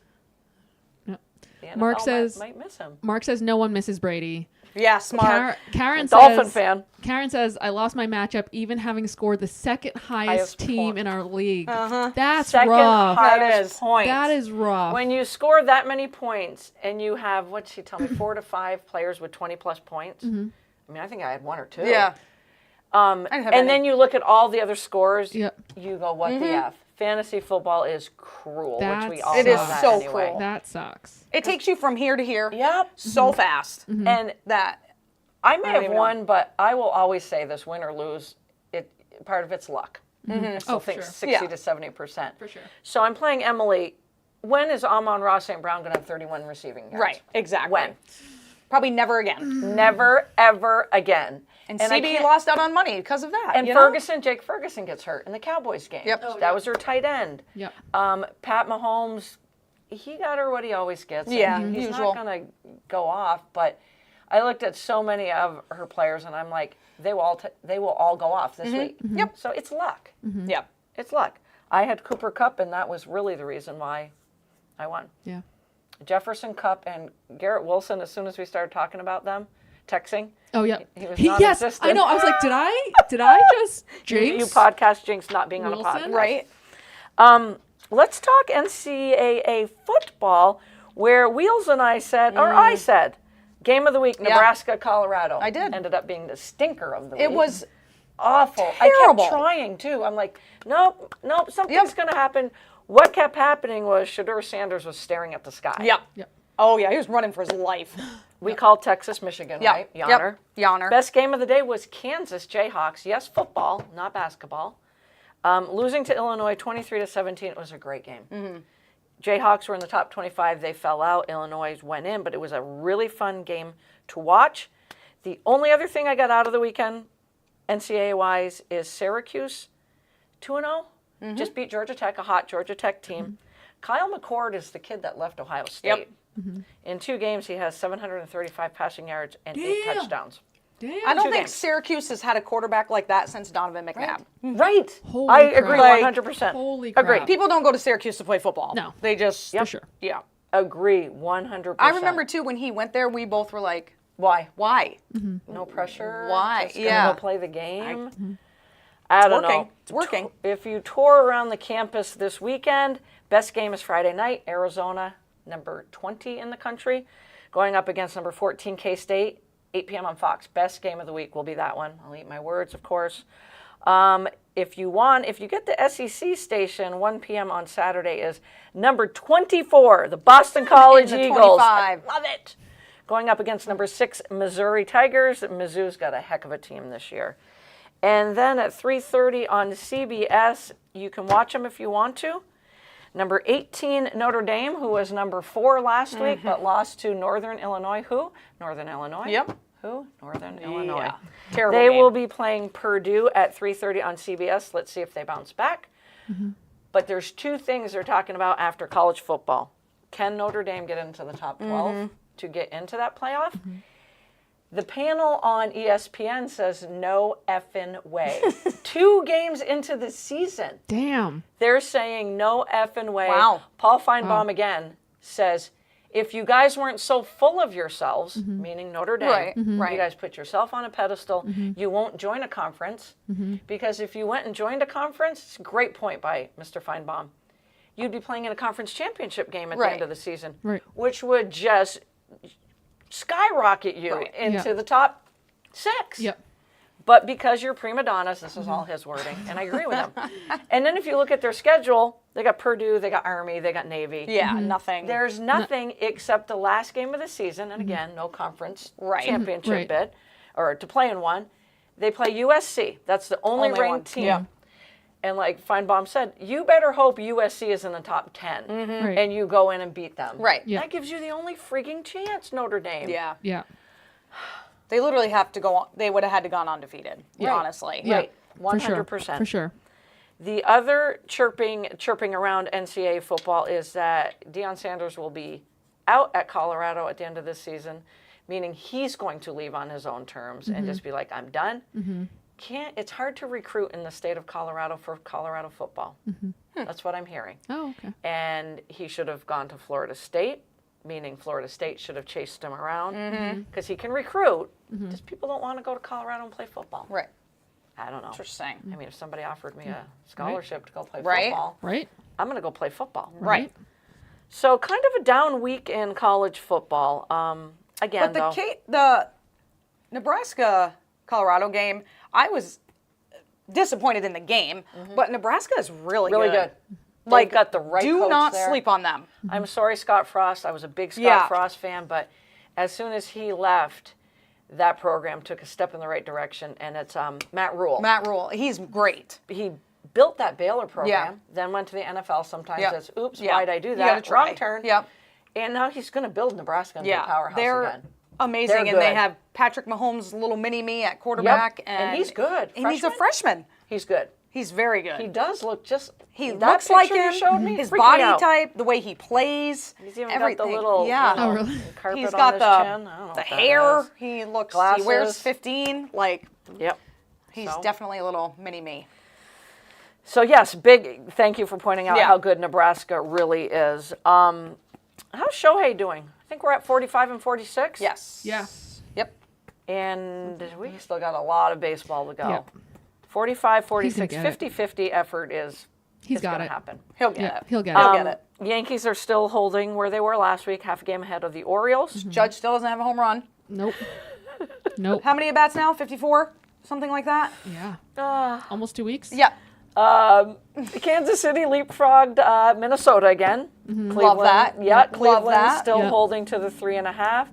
Yep. The Mark NFL says- might miss him. Mark says no one misses Brady. Yeah, smart. Karen Dolphin says, fan. Karen says, I lost my matchup even having scored the second highest team point. in our league. That's Second rough. highest is. points. That is rough. When you score that many points and you have, what'd she tell me, 4 to 5 players with 20 plus points. Mm-hmm. I mean, I think I had 1 or 2. Yeah. And didn't have any. then you look at all the other scores. Yep. You go, what the F? Fantasy football is cruel, which we That's- all It know is that so anyway. cruel. That sucks. It takes you from here to here Yep. so fast And that I may don't have even know. won, but I will always say this: win or lose, part of it's luck. I still Oh, think sure. 60 Yeah. to 70%. For sure. So I'm playing Emily. When is Amon-Ra St. Brown going to have 31 receiving yards? right, exactly. When? Probably never again. Never, ever again. And I CB can't- lost out on money because of that. And you know? Jake Ferguson gets hurt in the Cowboys game. Yep. Oh, That was her tight end. Yep. Pat Mahomes, he got her what he always gets. Yeah, and he's usual. not going to go off. But I looked at so many of her players, and I'm like, they will all go off this week. Yep. So it's luck. Yep. It's luck. I had Cooper Kupp, and that was really the reason why I won. Yeah. Jefferson, Kupp, and Garrett Wilson. As soon as we started talking about them, texting. Oh, yeah. He was Yes, non-existent. I know. I was like, did I just jinx? You podcast jinx not being on a Wilson? podcast. Right. Let's talk NCAA football, where Wheels and I said, or I said, game of the week, Nebraska, Colorado. I did. Ended up being the stinker of the week. It was awful. terrible. I kept trying too. I'm like, nope, something's going to happen. What kept happening was Shedeur Sanders was staring at the sky. Yep. Yep. Oh yeah, he was running for his life. We called Texas, Michigan, Yep. right? Yonner. Yep. Yonner. Best game of the day was Kansas Jayhawks. Yes, football, not basketball. Losing to Illinois 23-17. It was a great game. Jayhawks were in the top 25. They fell out. Illinois went in, but it was a really fun game to watch. The only other thing I got out of the weekend, NCAA-wise, is Syracuse 2-0. Just beat Georgia Tech, a hot Georgia Tech team. Kyle McCord is the kid that left Ohio State. In 2 games, he has 735 passing yards and 8 Damn. touchdowns. Damn. I don't 2 think games. Syracuse has had a quarterback like that since Donovan McNabb. Right. Holy I crap. agree Like, 100%. holy Agree. crap. People don't go to Syracuse to play football. No. They just For sure. Yeah. Agree 100%. I remember too when he went there, we both were like, Why? why? No pressure. Why? Just gonna Yeah. go play the game. I don't working. know. It's working. If you tour around the campus this weekend, best game is Friday night. Arizona, number 20 in the country, going up against number 14 K-State, 8 p.m. on Fox. Best game of the week will be that one. I'll eat my words, of course. If you get the SEC station, 1 p.m. on Saturday is number 24, the Boston College the Eagles. 25. I love it. Going up against number 6 Missouri Tigers. Mizzou's got a heck of a team this year. And then at 3:30 on CBS, you can watch them if you want to. Number 18, Notre Dame, who was number 4 last week, but lost to Northern Illinois. Who? Northern Illinois. Yep. Who? Northern Illinois. Yeah. Terrible They game. will be playing Purdue at 3:30 on CBS. Let's see if they bounce back. But there's 2 things they're talking about after college football. Can Notre Dame get into the top 12 to get into that playoff? The panel on ESPN says no effing way. 2 games into the season, Damn. they're saying no effing way. Wow. Paul Feinbaum again says, if you guys weren't so full of yourselves, meaning Notre Dame, Right, you right. guys put yourself on a pedestal, you won't join a conference. Because if you went and joined a conference, it's a great point by Mr. Feinbaum, you'd be playing in a conference championship game at the Right. end of the season, Right. which would just skyrocket you Right. into Yeah. the top 6. Yep. But because you're prima donnas, this is all his wording, and I agree with him. And then if you look at their schedule, they got Purdue, they got Army, they got Navy. Yeah, nothing. There's nothing except the last game of the season, and again, no conference Right. championship Right. bid, or to play in one. They play USC. That's the only Only ranked one. team. Yeah. And like Feinbaum said, you better hope USC is in the top 10, Right. and you go in and beat them. Right. Yeah. That gives you the only freaking chance, Notre Dame. Yeah. Yeah. They literally have to go on. They would have had to gone undefeated, honestly. Yeah. Right. For sure. 100%. For sure. The other chirping around NCAA football is that Deion Sanders will be out at Colorado at the end of this season, meaning he's going to leave on his own terms and just be like, I'm done. It's hard to recruit in the state of Colorado for Colorado football. That's what I'm hearing. Oh, okay. And he should have gone to Florida State, meaning Florida State should have chased him around because he can recruit. Just people don't want to go to Colorado and play football. Right. I don't know. Interesting. I mean, if somebody offered me a scholarship to go play Right. football, Right. I'm going to go play football. Right. So kind of a down week in college football. Again, But though. the Nebraska Colorado game, I was disappointed in the game, but Nebraska is really Really good. good. Like, They've got the right do coach not there. sleep on them. I'm sorry, Scott Frost. I was a big Scott Yeah. Frost fan, but as soon as he left, that program took a step in the right direction, and it's Matt Rule. Matt Rule, he's great. He built that Baylor program, Yeah. then went to the NFL. Sometimes Yep. it's, oops, Yeah. why'd I do You that? gotta try. Wrong turn. Yep. And now he's going to build Nebraska into a Yeah, powerhouse they're again. amazing, They're and they good. have Patrick Mahomes' little mini-me at quarterback. Yep, and he's good. And he's a freshman. He's good. He's very good. He does look just. He that looks like picture you him. showed me, His freaked me body out. type, the way he plays, He's even everything. got the little, yeah. Oh, really? carpet He's on got his the chin. I don't know the what that hair. is. He looks. Glasses. He wears 15. Like Yep. he's So- definitely a little mini-me. So yes, big thank you for pointing out Yeah. how good Nebraska really is. How's Shohei doing? I think we're at 45 and 46. Yes. Yeah. Yep. And we still got a lot of baseball to go. Yep. 45, He's 46, gonna get it. 50-50 effort is He's it's got gonna it. happen. He'll get Yeah. it. He'll get He'll it. get it. Yankees are still holding where they were last week, half a game ahead of the Orioles. Judge still doesn't have a home run. Nope. Nope. How many at bats now? 54, something like that. Yeah. Almost 2 weeks. Yeah. Kansas City leapfrogged Minnesota again. Cleveland, Love that. Yeah, Love Cleveland that. still Yep. holding to the 3.5.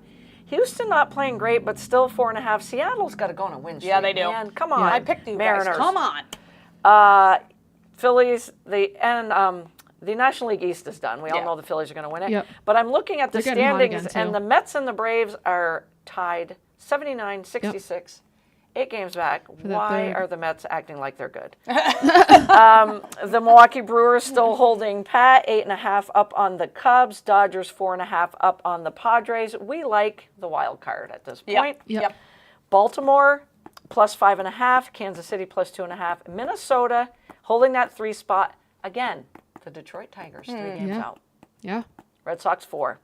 Houston not playing great, but still 4.5. Seattle's got to go on a win streak. Yeah, they do. Man, come on. I picked you Mariners. guys. Come on. Phillies, the National League East is done. We all Yeah. know the Phillies are going to win it. Yep. But I'm looking at the They're getting hot standings, again, and too. the Mets and the Braves are tied 79, 66. 8 games back. that Why third. are the Mets acting like they're good? The Milwaukee Brewers still holding pat, 8.5 up on the Cubs. Dodgers 4.5 up on the Padres. We like the wild card at this point. Yep. Yep. Baltimore plus 5.5. Kansas City plus 2.5. Minnesota holding that 3 spot again. The Detroit Tigers 3 games Yeah. out. Yeah. Red Sox 4.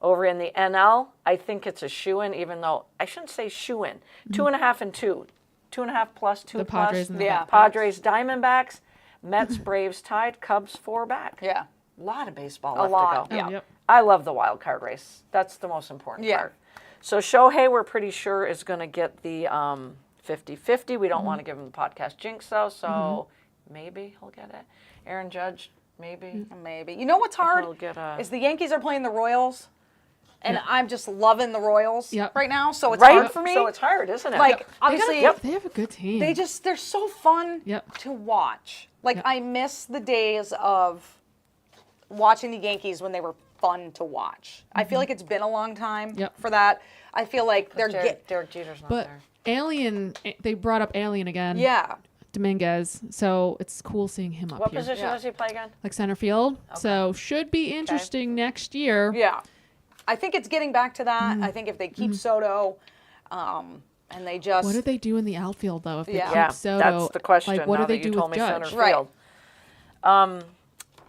Over in the NL, I think it's a shoe-in, even though I shouldn't say shoe-in. 2.5 and 2. 2.5 plus, 2 The plus. Padres and the Yeah. Padres, Diamondbacks, Mets, Braves tied, Cubs 4 back. Yeah. A lot of baseball A left lot. to go. Yeah. Yep. I love the wild card race. That's the most important Yeah. part. So Shohei, we're pretty sure, is going to get the 50-50. We don't want to give him the podcast jinx, though, so maybe he'll get it. Aaron Judge, maybe. Maybe. You know what's hard? He'll get a- Is the Yankees are playing the Royals. and I'm just loving the Royals Yep. right now. So it's Right? hard for me. So it's hard, isn't it? Like, obviously, They have a good team. they're so fun Yep. to watch. Like, Yep. I miss the days of watching the Yankees when they were fun to watch. I feel like it's been a long time Yep. for that. I feel like they're Derek Jeter's not but there. Alien, they brought up Alien again. yeah. Dominguez. So it's cool seeing him up What here. position Yeah. does he play again? Like center field. So should be interesting next year. Yeah. I think it's getting back to that. Mm-hmm. I think if they keep Soto, and they just What do they do in the outfield though? If they Yeah. keep Yeah, Soto, that's the question. Like, what now do they that you do told with me Judge? center Right. field.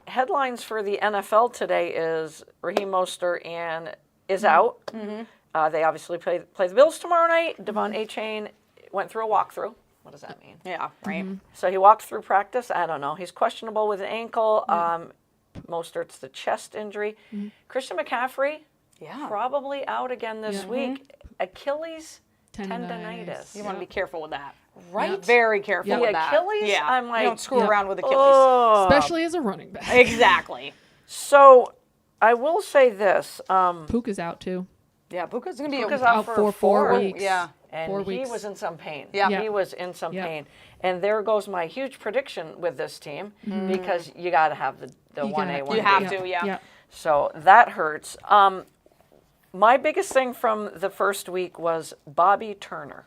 Headlines for the NFL today is Raheem Mostert is out. They obviously play the Bills tomorrow night. Devon A-Chain went through a walkthrough. What does that mean? yeah, right. So he walked through practice. I don't know. He's questionable with an ankle. Mostert's the chest injury. Christian McCaffrey Yeah. probably out again this Yeah. week. Achilles Tendonitis. tendonitis. You want to be careful with that. Right? Very careful Yep. with The that. Achilles? Yeah. I'm like, you don't screw Yep. around with Achilles. Oh. Especially as a running back. Exactly. So I will say this. Puka's out too. Yeah, Puka's going to be Puka's a, out Out for for 4 4 weeks. Yeah. And 4 he weeks. was in some pain. Yeah. Yeah. He was in some Yeah. pain. And there goes my huge prediction with this team because you got to have the You 1A, gotta- 1B. You have to, yeah. Yeah. So that hurts. My biggest thing from the first week was Bobby Turner.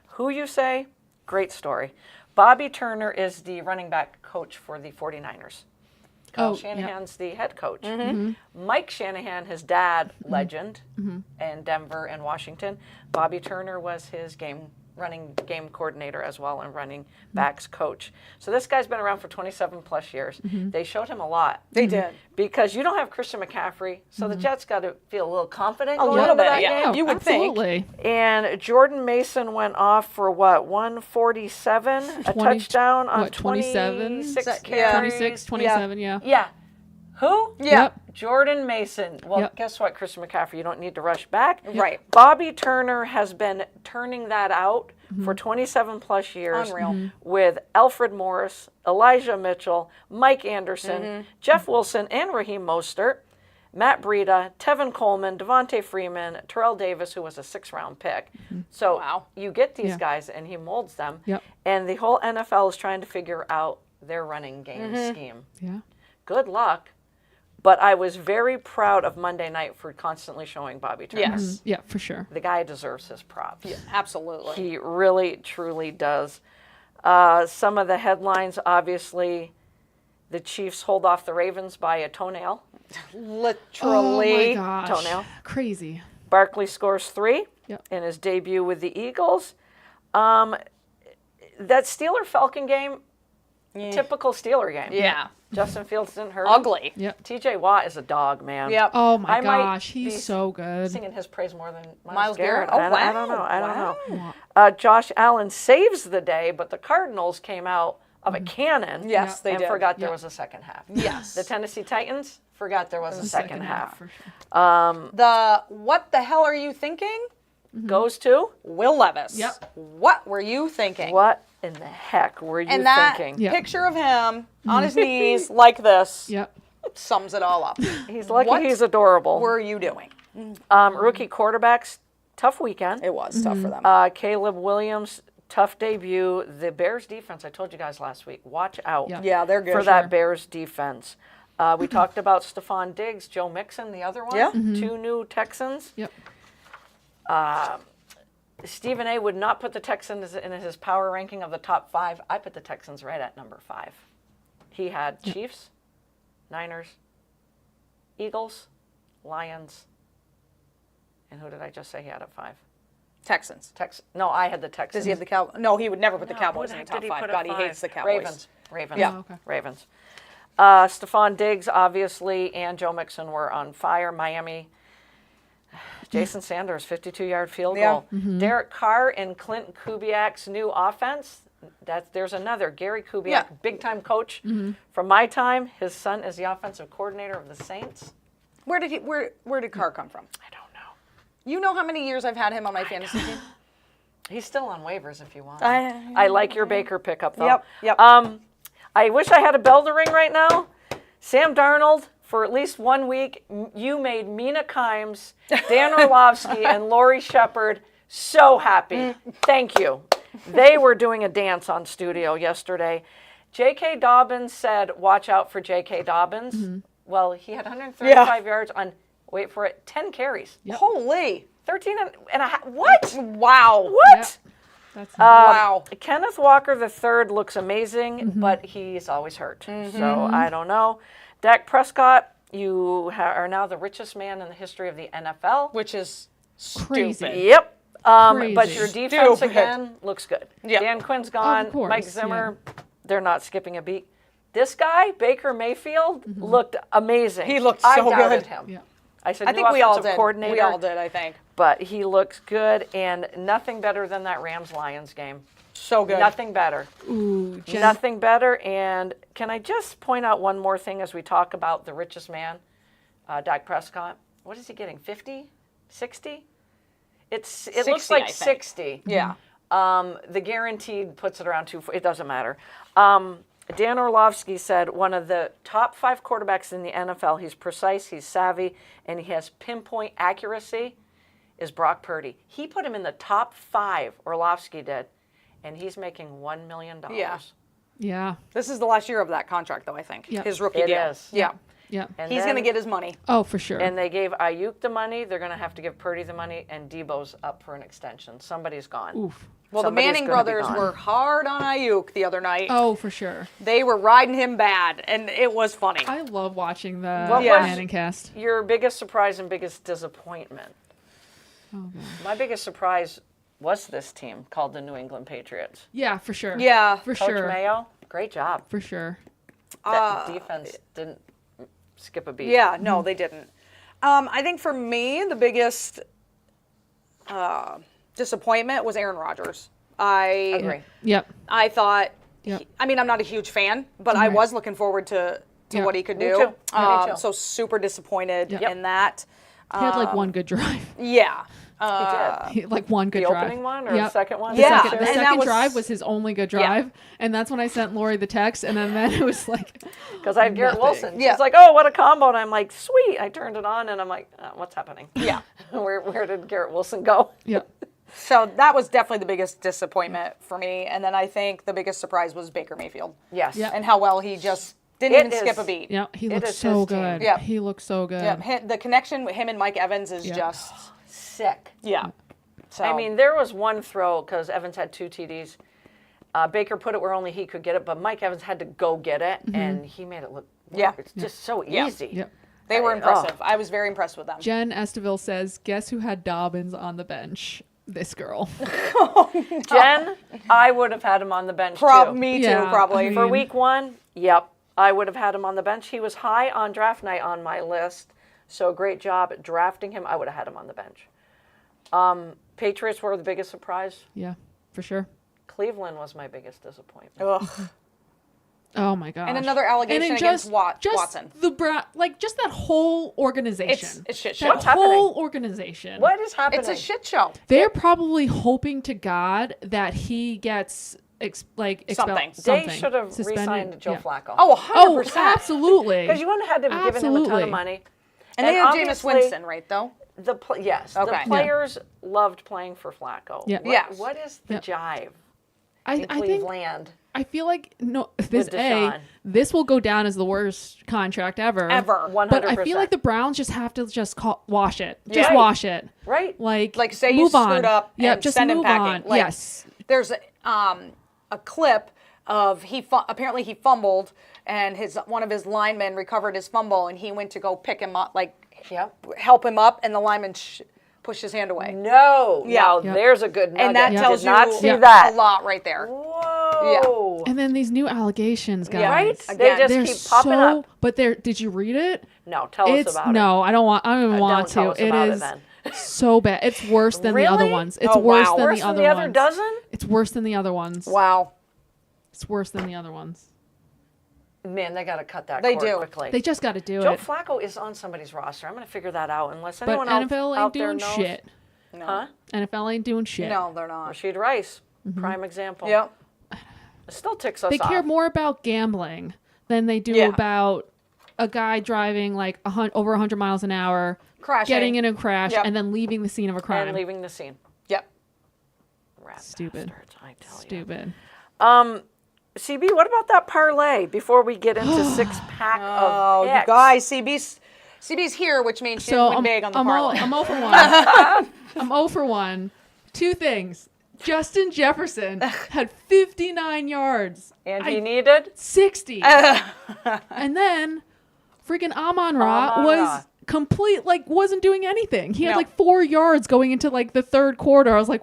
Who you say? Great story. Bobby Turner is the running back coach for the 49ers. Kyle Oh, Shanahan's the head coach. Mm-hmm. Mike Shanahan, his dad, legend in Denver and Washington. Bobby Turner was his running game coordinator as well and running backs coach. So this guy's been around for 27 plus years. They showed him a lot. They did. Because you don't have Christian McCaffrey, so the Jets got to feel a little confident A going little into bit, that yeah. game. You would think. Absolutely. And Jordan Mason went off for what, 147? A 20 touchdown on what, 27? 26 Yeah. carries. 26, 27, yeah. Yeah. Who? Yeah. Yep. Jordan Mason. Well, Yep. guess what, Christian McCaffrey? You don't need to rush back. Right. Bobby Turner has been turning that out for 27 plus years Unreal. with Alfred Morris, Elijah Mitchell, Mike Anderson, Jeff Wilson, and Raheem Mostert, Matt Breida, Tevin Coleman, Devontae Freeman, Terrell Davis, who was a 6th-round pick. So Wow. you get these Yeah. guys, and he molds them. Yep. And the whole NFL is trying to figure out their running game scheme. Yeah. Good luck. But I was very proud of Monday night for constantly showing Bobby Turner. Yes. Yeah, for sure. The guy deserves his props. Absolutely. He really, truly does. Some of the headlines, obviously, the Chiefs hold off the Ravens by a toenail. Literally. Oh my gosh. Toenail. Crazy. Barkley scores 3 Yep. in his debut with the Eagles. That Steeler-Falcon game, typical Steeler game. Yeah. Justin Fields didn't hurt him. Ugly. Yep. TJ Watt is a dog, man. Yep. Oh my I might gosh, be he's so good. Singing his praise more than Myles Garrett? Oh, I don't know. wow. I don't Wow. know. Josh Allen saves the day, but the Cardinals came out of a cannon. Yes, they and did. forgot there Yeah. was a second half. Yes. The Tennessee Titans forgot there was a second half. for sure. The what the hell are you thinking? Goes to Will Levis. Yep. What were you thinking? what in the heck were you And that thinking? Yeah. picture of him on his knees like this Yep. sums it all up. He's lucky What he's adorable. were you doing? Rookie quarterbacks, tough weekend. It was tough for them. Caleb Williams, tough debut. The Bears defense, I told you guys last week, watch out. Yeah. Yeah, they're good. For that Bears defense. We talked about Stephon Diggs, Joe Mixon, the other one. Yeah. 2 new Texans. Yep. Stephen A. would not put the Texans in his power ranking of the top 5. I put the Texans right at number 5. He had Chiefs, Niners, Eagles, Lions, and who did I just say he had at 5? Texans. No, I had the Texans. Does he have the Cowboys? No, he would never put the No, Cowboys who in the the top heck did he 5. put at God, he 5? hates the Cowboys. Ravens. Yeah. Oh, okay. Ravens. Stephon Diggs, obviously, and Joe Mixon were on fire. Miami. Jason Sanders, 52-yard field Yeah. goal. Derek Carr and Clint Kubiak's new offense. There's another. Gary Kubiak, Yeah. big-time coach. From my time, his son is the offensive coordinator of the Saints. Where did Carr come from? I don't know. You know how many years I've had him on my fantasy team? He's still on waivers if you want. I- I like your Baker pickup, though. Yep. I wish I had a bell to ring right now. Sam Darnold, for at least 1 week, you made Mina Kimes, Dan Orlovsky, and Lori Shepard so happy. Thank you. They were doing a dance on studio yesterday. J.K. Dobbins said, watch out for J.K. Dobbins. Well, he had 135 yards on, wait for it, 10 carries. Holy. 13 and a half. What? Wow. What? Yep. That's Wow. Kenneth Walker III looks amazing, but he's always hurt. So I don't know. Dak Prescott, you are now the richest man in the history of the NFL. Which is Crazy. stupid. Yep. But Crazy. your defense Stupid. again looks good. Yep. Dan Quinn's gone. course, Mike Zimmer, they're not skipping a beat. This guy, Baker Mayfield, looked amazing. He looked I so doubted good. him. Yeah. I said, I new think we all offensive did. coordinator. We all did, I think. But he looks good, and nothing better than that Rams-Lions game. So good. Nothing better. Ooh, Jen. Nothing better. And can I just point out one more thing as we talk about the richest man, Dak Prescott? What is he getting, 50, 60? It 60, looks like I think. 60. Yeah. The guaranteed puts it around 2. It doesn't matter. Dan Orlovsky said one of the top 5 quarterbacks in the NFL, he's precise, he's savvy, and he has pinpoint accuracy, is Brock Purdy. He put him in the top 5, Orlovsky did, and he's making $1 million. Yeah. Yeah. This is the last year of that contract, though, I think. Yep. His rookie It deal. is. Yeah. Yeah. And He's going to then- get his money. Oh, for sure. And they gave Ayuk the money. They're going to have to give Purdy the money, and Debo's up for an extension. Somebody's gone. Oof. Well, Somebody's the Manning gonna be brothers gone. were hard on Ayuk the other night. Oh, for sure. They were riding him bad, and it was funny. I love watching the What was- Manning cast. Your biggest surprise and biggest disappointment? Oh, God. My biggest surprise was this team called the New England Patriots. Yeah, for sure. Yeah. For Coach sure. Mayo, great job. For sure. That defense didn't skip a beat. Yeah, no, they didn't. I think for me, the biggest disappointment was Aaron Rodgers. I Agree. Yep. I thought, Yep. I mean, I'm not a huge fan, but I Right. was looking forward to Yeah. what he could Me do. too. Yeah, me too. So super disappointed Yep. in that. He had like one good drive. Yeah. He did. Like one good The drive. opening one or Yep. the second one? The Yeah, second, the and that second was- drive was his only good drive, and that's when I sent Lori the text, and then it was like, Because I had Garrett Nothing. Wilson. Yeah. She's like, oh, what a combo. And I'm like, sweet. I turned it on, and I'm like, what's happening? Yeah. Where did Garrett Wilson go? yep, So that was definitely the biggest disappointment for me. And then I think the biggest surprise was Baker Mayfield. Yes. Yeah. And how well he just didn't It even skip is- a beat. yeah, he It looks is so his team. good. Yep. He looks so good. Yeah, the connection with him and Mike Evans is Yeah. just, Sick. yeah. So, I mean, there was one throw because Evans had 2 TDs. Baker put it where only he could get it, but Mike Evans had to go get it, and he made it look. Yeah. It's just so Yeah. easy. Yep. they were Oh. impressive. I was very impressed with them. Jen Esteville says, "Guess who had Dobbins on the bench? This girl." Jen, I would have had him on the bench too. Me Yeah, too, probably. I For mean- week 1, yep, I would have had him on the bench. He was high on draft night on my list, so great job at drafting him. I would have had him on the bench. Patriots were the biggest surprise. Yeah, for sure. Cleveland was my biggest disappointment. Ugh. Oh my gosh. And another allegation then against just Watson. Just that whole organization. It's shit show. That What's whole organization. What is happening? It's a shit show. They're probably hoping to God that he gets expelled. Something. They should have Suspended. re-signed Joe Yeah. Flacco. Oh, 100%. Oh, absolutely. Because you wouldn't have had to have given him a ton Absolutely. of money. And they have Jameis obviously, Winston, right, though? Yes, Okay. the Yeah. players loved playing for Flacco. Yeah. Yes. What is the jive I in think Cleveland? I feel like With Deshaun. this will go down as the worst contract ever. Ever. 100%. But I feel like the Browns just have to wash it. Just Right. wash it. Right? Like Say you move on. screwed up Yep, and just send him move packing. on. Like, Yes. There's a clip of apparently he fumbled and one of his linemen recovered his fumble and he went to go pick him up, Yep. help him up, and the lineman pushed his hand away. No. Yeah. Now, Yep. there's a good nugget. And that Did tells you not see Yeah. that. a lot right there. Whoa. And then these new allegations, guys. Right? Again. They just They're keep popping so, up. but did you read it? No, tell us It's about it. no, I don't even want Don't tell to. us It about is it then. so bad. It's worse than the other Really? ones. It's Oh, worse wow. than Worse the than other the other ones. dozen? It's worse than the other ones. Wow. It's worse than the other ones. Man, they got to cut that They cord do. quickly. They just got to do Joe it. Flacco is on somebody's roster. I'm going to figure that out unless But anyone NFL out ain't there doing knows. shit. No. Huh? NFL ain't doing shit. No, they're not. Rasheed Rice, prime example. Yep. It still ticks us They off. care more about gambling than they do Yeah. about a guy driving like over 100 miles an hour, Crashing. getting in a crash, Yep. and then leaving the scene of a crime. And leaving the scene. Yep. Rat Stupid. bastards, I tell you. Stupid. CB, what about that parlay before we get into six-pack Oh, of you picks? guys, CB's here, which means she didn't win big on the parlay. I'm 0 for 1. I'm 0 for 1. Two things. Justin Jefferson had 59 yards. And he needed? 60. And then freaking Amon-Ra Amon-Ra. was complete, like, wasn't doing anything. He had No. like 4 yards going into like the third quarter. I was like,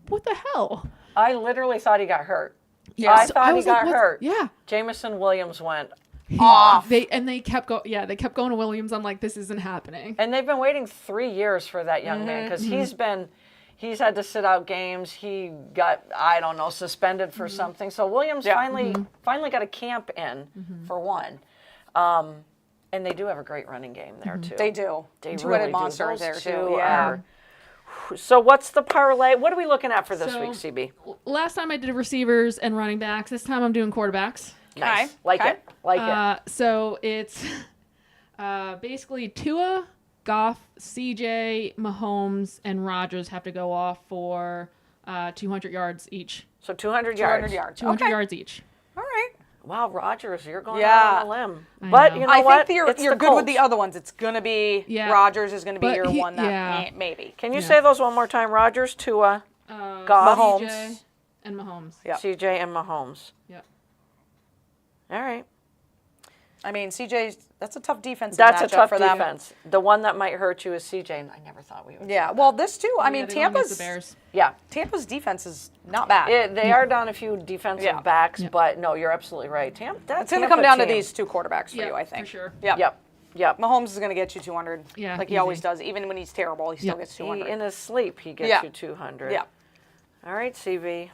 what the hell? I literally thought he got hurt. Yes. I thought he was like, got what's- hurt. Yeah. Jamison Williams went Off. They kept going. Yeah, they kept going to Williams. I'm like, this isn't happening. And they've been waiting 3 years for that young man because he's had to sit out games. He got, I don't know, suspended for something. So Williams finally got a camp in for one. And they do have a great running game there too. They do. They Two-headed really do. monsters Those there two too. Yeah. are- So what's the parlay? What are we looking at for this So- week, CB? Last time I did receivers and running backs. This time I'm doing quarterbacks. Nice. Okay. Like Okay. it. Like it. So it's basically Tua, Goff, CJ, Mahomes, and Rodgers have to go off for 200 yards each. So 200 200 yards. yards. 200 Okay. yards each. All right. Wow, Rodgers, you're going Yeah. out on a limb. I But know. you know I what? think It's you're the good with the Colts. other ones. It's gonna be Yeah. Rodgers is gonna be But your he- one that yeah. maybe. Can you Yeah. say those one more time? Rodgers, Tua, Goff, Mahomes. CJ, and Mahomes. Yeah. CJ, and Mahomes. Yep. All right. I mean, CJ's that's a tough defense. That's a matchup tough for them. defense. The one that might hurt you is CJ, and I never thought we would. Yeah. say Well, this too. I Yeah, mean, they're going against Tampa's the Bears. Yeah. Tampa's defense is not bad. They are down a few defensive Yeah. backs, but no, you're absolutely right. It's going to come Tampa down to team. these two quarterbacks for Yeah, you, I think. for sure. Yep. Yep. Mahomes is going to get you 200. Yeah, Like he easy. always does. Even when he's terrible, he still Yep. gets He, 200. in his sleep, he gets Yeah. you 200. Yeah. All right, CB.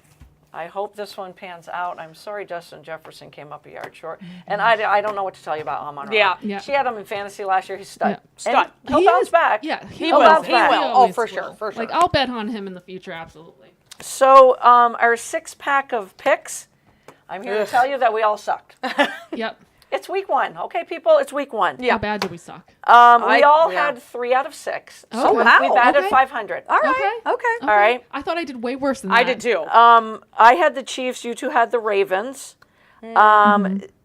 I hope this one pans out. I'm sorry Justin Jefferson came up a yard short. And I don't know what to tell you about Amon-Ra. Yeah. Yeah. She had him in fantasy last year. He's stud. Yeah. Stud. And he'll He bounce is- back. Yeah, He will. will. He will. Oh, always for sure. will. For sure. Like, I'll bet on him in the future, absolutely. So our six-pack of picks, I'm here to tell you that we all sucked. Yep. It's week one. Okay, people, it's week one. Yeah. How bad do we suck? We all yeah. had 3 out of 6. Oh, So wow. we batted Okay. 500. All right. Okay. Okay. All right. I thought I did way worse than that. I did too. I had the Chiefs. You two had the Ravens.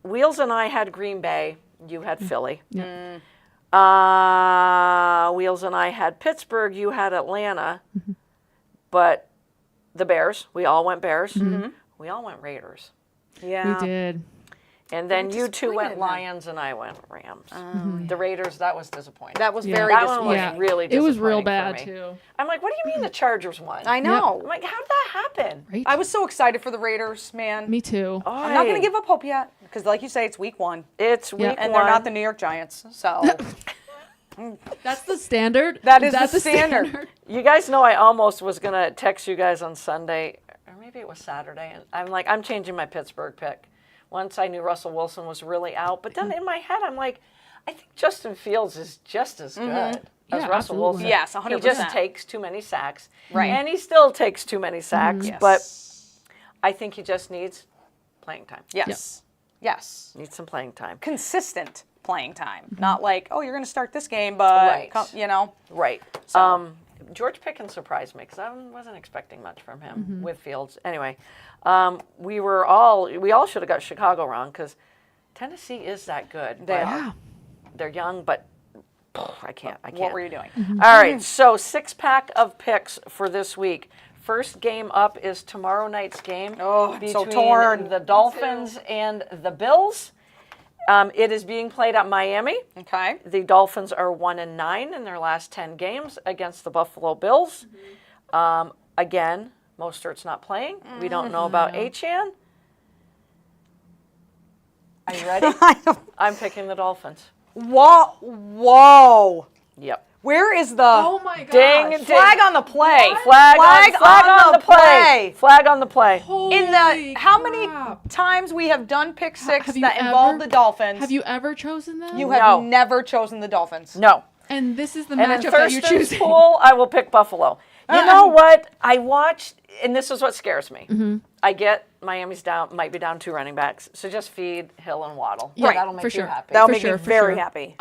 Wheels and I had Green Bay. You had Philly. Yep. Wheels and I had Pittsburgh. You had Atlanta. But the Bears. We all went Bears. We all went Raiders. yeah. We did. And then you two went disappointed then. Lions and I went Rams. The Raiders, that was disappointing. That was Yeah. very That one was disappointing. really It was real disappointing bad, for me. too. I'm like, what do you mean the Chargers won? I know. I'm like, how did that happen? Right? I was so excited for the Raiders, man. Me too. I'm not going to give up hope yet because, like you say, it's week one. It's week Yeah. one. And they're not the New York Giants. So That's the standard. That is That's the standard. You guys know I almost was going to text you guys on Sunday, or maybe it was Saturday, and I'm like, I'm changing my Pittsburgh pick. Once I knew Russell Wilson was really out, but then in my head, I'm like, I think Justin Fields is just as good as Yeah, Russell absolutely. Wilson. Yes, He 100%. just takes too many sacks. Right. And he still takes too many sacks, Yes. but I think he just needs playing time. yes. Yes. Needs some playing time. Consistent playing time. Not like, oh, you're going to start this game, but, Right. you know. Right. So- George Pickens surprised me because I wasn't expecting much from him with Fields. Anyway, we all should have got Chicago wrong because Tennessee is that good. They but are. They're young, but I can't. What were you doing? All right, so 6-pack of picks for this week. First game up is tomorrow night's game Oh, I'm so between torn. the Dolphins and the Bills. It is being played at Miami. Okay. The Dolphins are 1-9 in their last 10 games against the Buffalo Bills. Again, Mostert's not playing. We don't know about Achane. Are you ready? I'm picking the Dolphins. Whoa. Yep. Where is the Oh my god. Ding, ding. flag on the play? Flag on the play. Flag on the play. In the how many times we have done pick six have you that involve ever- the Dolphins? Have you ever chosen them? You have No. never chosen the Dolphins. No. And this is the And in matchup that you're Thurston's choosing. pool, I will pick Buffalo. You know what? I watched, and this is what scares me. I get Miami's down, might be down 2 running backs, so just feed Hill and Waddle. Yeah, That'll make for you sure. happy. That'll For make sure, me for very sure. happy.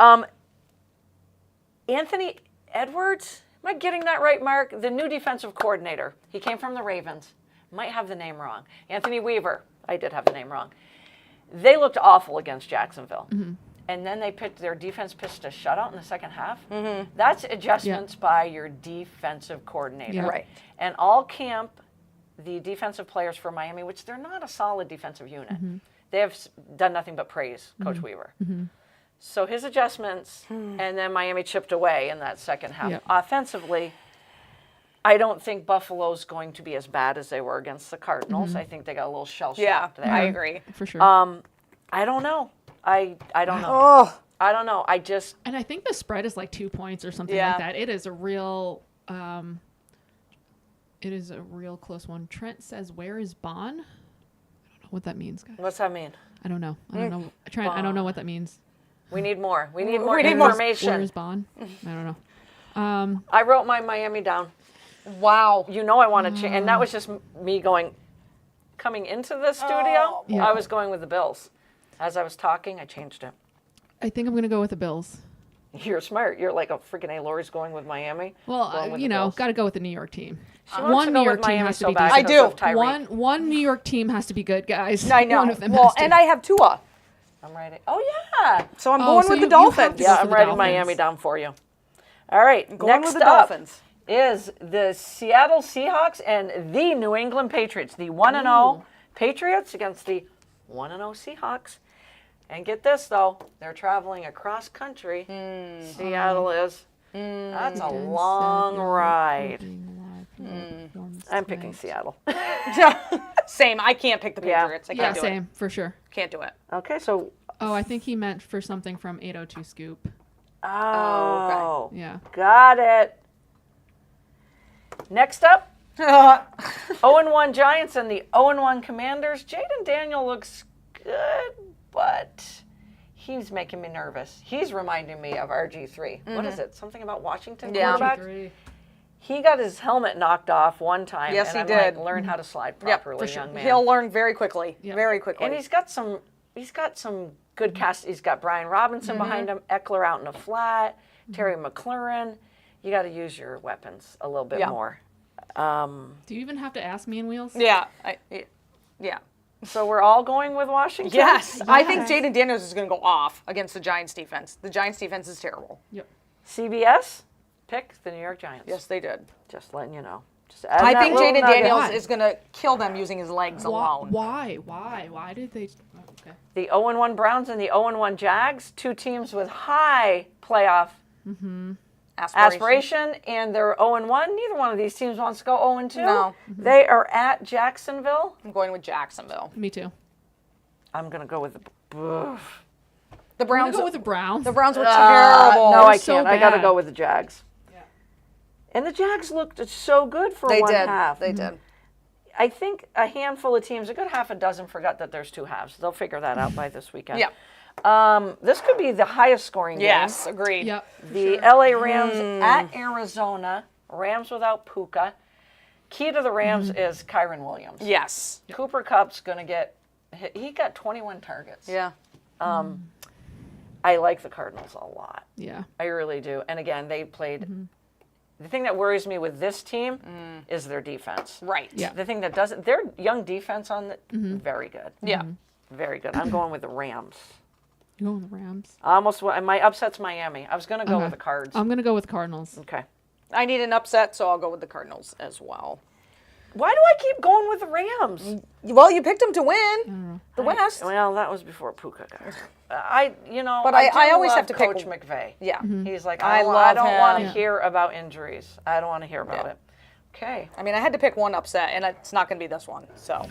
Anthony Edwards, am I getting that right, Mark? The new defensive coordinator. He came from the Ravens. Might have the name wrong. Anthony Weaver. I did have the name wrong. They looked awful against Jacksonville. And then their defense pitched a shutout in the second half. That's adjustments by your defensive coordinator. Yeah. Right. And all camp, the defensive players for Miami, which they're not a solid defensive unit, they have done nothing but praise Coach Weaver. So his adjustments, and then Miami chipped away in that second half. Yep. Offensively, I don't think Buffalo's going to be as bad as they were against the Cardinals. I think they got a little shell-shocked there. I agree. For sure. I don't know. I don't know. Oh, I don't know. I just And I think the spread is like 2 points or something Yeah. like that. It is a real close one. Trent says, "Where is Bon?" I don't know what that means, guys. what's that mean? I don't know. I don't know. Trent, I don't know what that means. We need more. We need more We need more. information. Where is Bon? I don't know. I wrote my Miami down. wow. You know I want to change, and that was just me coming into the studio. Yeah. I was going with the Bills. As I was talking, I changed it. I think I'm going to go with the Bills. You're smart. You're like a freaking A. Lori's going with Miami. Well, Going with you the know, Bills. got to go with the New York team. She wants to New go York with team Miami has to so be bad decent. I do. because of Tyreek. One New York team has to be good, guys. I know. One of them Well, has to. and I have Tua, I'm writing. Oh yeah. so I'm Oh, going so with you- the you have to Dolphins. go Yeah, for I'm the writing Dolphins. Miami down for you. All right. Going next with the up Dolphins. is the Seattle Seahawks and the New England Patriots. The 1-0 Patriots against the 1-0 Seahawks. And get this though, they're traveling across country. Seattle is. That's a long ride. I'm picking Seattle. Same. I can't pick the Yeah. Patriots. I Yeah, can't do it. same for sure. Can't do it. Okay, so Oh, I think he meant for something from 802 Scoop. oh, Yeah. got it. Next up, 0-1 Giants and the 0-1 Commanders. Jaden Daniel looks good, but he's making me nervous. He's reminding me of RG3. What is it? Something about Washington Yeah. quarterback? He got his helmet knocked off one time. Yes, and he I'm did. Like, learn how to slide Yep, properly, for sure. young man. He'll learn very quickly. Yep. Very quickly. And he's got some good cast. He's got Brian Robinson behind him, Eckler out in the flat, Terry McLaurin. You got to use your weapons a little bit Yeah. more. Do you even have to ask me in Wheels? yeah. Yeah. So we're all going with Washington? Yes. I think Jaden Daniels is going to go off against the Giants defense. The Giants defense is terrible. Yep. CBS, pick the New York Giants. Yes, they did. Just letting you know. Just add I that think little Jaden nugget. Daniels is going to kill them using his legs alone. Why? Why did they? Oh, okay. The 0-1 Browns and the 0-1 Jags, two teams with high playoff aspiration, and they're 0-1. Neither one of these teams wants to go 0-2. No. They are at Jacksonville. I'm going with Jacksonville. Me too. I'm going to go with the... The I'm Browns. gonna go with the Browns. The Browns were terrible. No, I so can't. I got to bad. go with the Jags. And the Jags looked so good for They one did. half. They did. I think a handful of teams, a good half a dozen, forgot that there's two halves. They'll figure that out by this weekend. Yep. This could be the highest scoring game. Yes, agreed. Yep. The LA Rams at Arizona. Rams without Puka. Key to the Rams is Kyron Williams. Yes. Cooper Kupp's going to get hit. He got 21 targets. Yeah. I like the Cardinals a lot. Yeah. I really do. And again, they played. The thing that worries me with this team is their defense. Right. Yeah. The thing that doesn't, their young defense on the, very good. Yeah. Very good. I'm going with the Rams. You going with the Rams? I almost, my upset's Miami. I was going to go Okay. with the Cards. I'm gonna go with Cardinals. Okay. I need an upset, so I'll go with the Cardinals as well. Why do I keep going with the Rams? Well, you picked them to win the West. Well, that was before Puka got hurt. But I do always love have to pick Coach McVay. Yeah. He's like, I I love don't want to him. hear about injuries. I don't want to hear about Yeah. it. Okay. I mean, I had to pick one upset, and it's not going to be this one. So.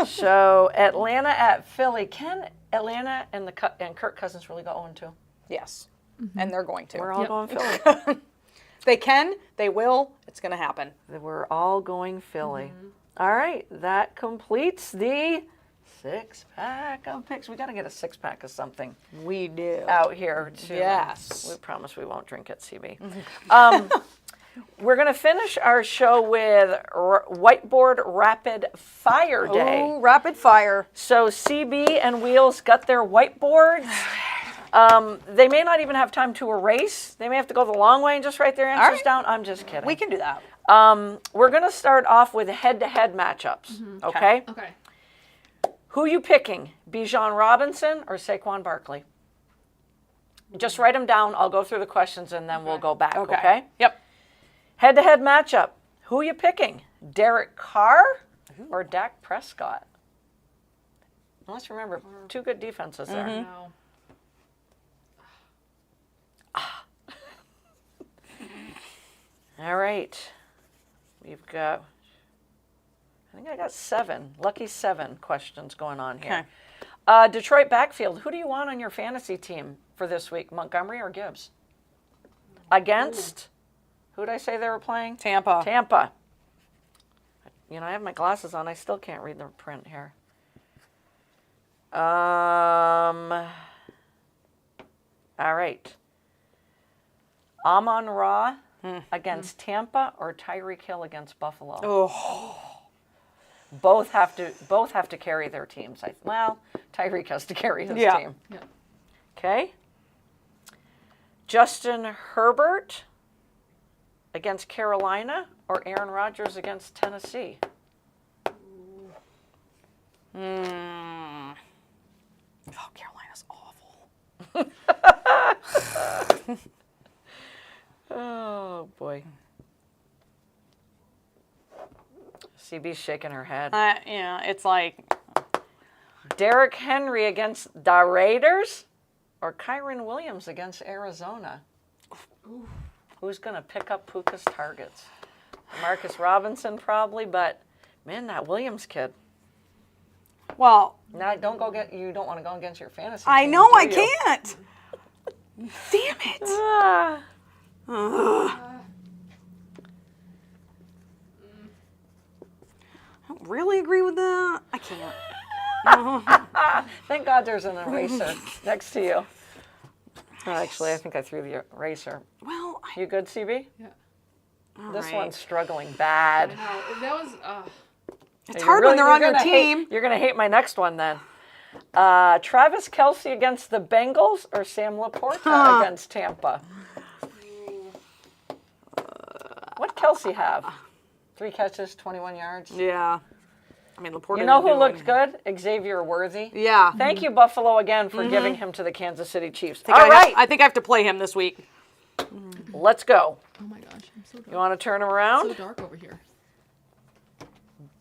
So Atlanta at Philly. Can Atlanta and Kirk Cousins really go 0-2? Yes. And they're going to. We're all Yep. going Philly. They can. They will. It's going to happen. We're all going Philly. All right, that completes the 6-pack of picks. We got to get a 6-pack of something We do. out here too. Yes. We promise we won't drink at CB. We're going to finish our show with Whiteboard Rapid Fire Day. Oh, rapid fire. So CB and Wheels got their whiteboards. They may not even have time to erase. They may have to go the long way and just write their answers down. I'm just kidding. We can do that. We're going to start off with head-to-head matchups, okay? Okay. Who you picking, Bijan Robinson or Saquon Barkley? Just write them down. I'll go through the questions and then we'll go back, okay? Yep. Head-to-head matchup. Who you picking, Derek Carr or Dak Prescott? Let's remember, two good defenses there. No. All right. We've got, I think I got 7, lucky 7 questions going on here. Detroit backfield. Who do you want on your fantasy team for this week, Montgomery or Gibbs? Against, who did I say they were playing? Tampa. Tampa. You know, I have my glasses on. I still can't read the print here. All right. Amon-Ra against Tampa or Tyreek Hill against Buffalo? Oh. Both have to carry their teams. Well, Tyreek has to carry his team. Yeah. Okay. Justin Herbert against Carolina or Aaron Rodgers against Tennessee? Oh, Carolina's awful. Oh boy. CB's shaking her head. Yeah, it's like Derrick Henry against the Raiders or Kyron Williams against Arizona? Who's going to pick up Puka's targets? Marcus Robinson probably, but man, that Williams kid. well, Now don't want to go against your fantasy I team, know do I you? can't. Damn it. Ah. I don't really agree with that. I can't. Thank God there's an eraser next to you. Oh, actually, I think I threw the eraser. Well, You good, CB? Yeah. This right. one's struggling bad. No, that was. it's hard when they're on your team. You're going to hate my next one then. Travis Kelce against the Bengals or Sam Laporta against Tampa? What Kelce have? 3 catches, 21 yards. Yeah. I mean, Laporta. You know didn't who do looked anything. good? Xavier Worthy. Yeah. Thank you, Buffalo, again for giving him to the Kansas City Chiefs. I All right, I think I have to play him this week. let's go. Oh my gosh, I'm so dark. You want to turn him So around? dark over here.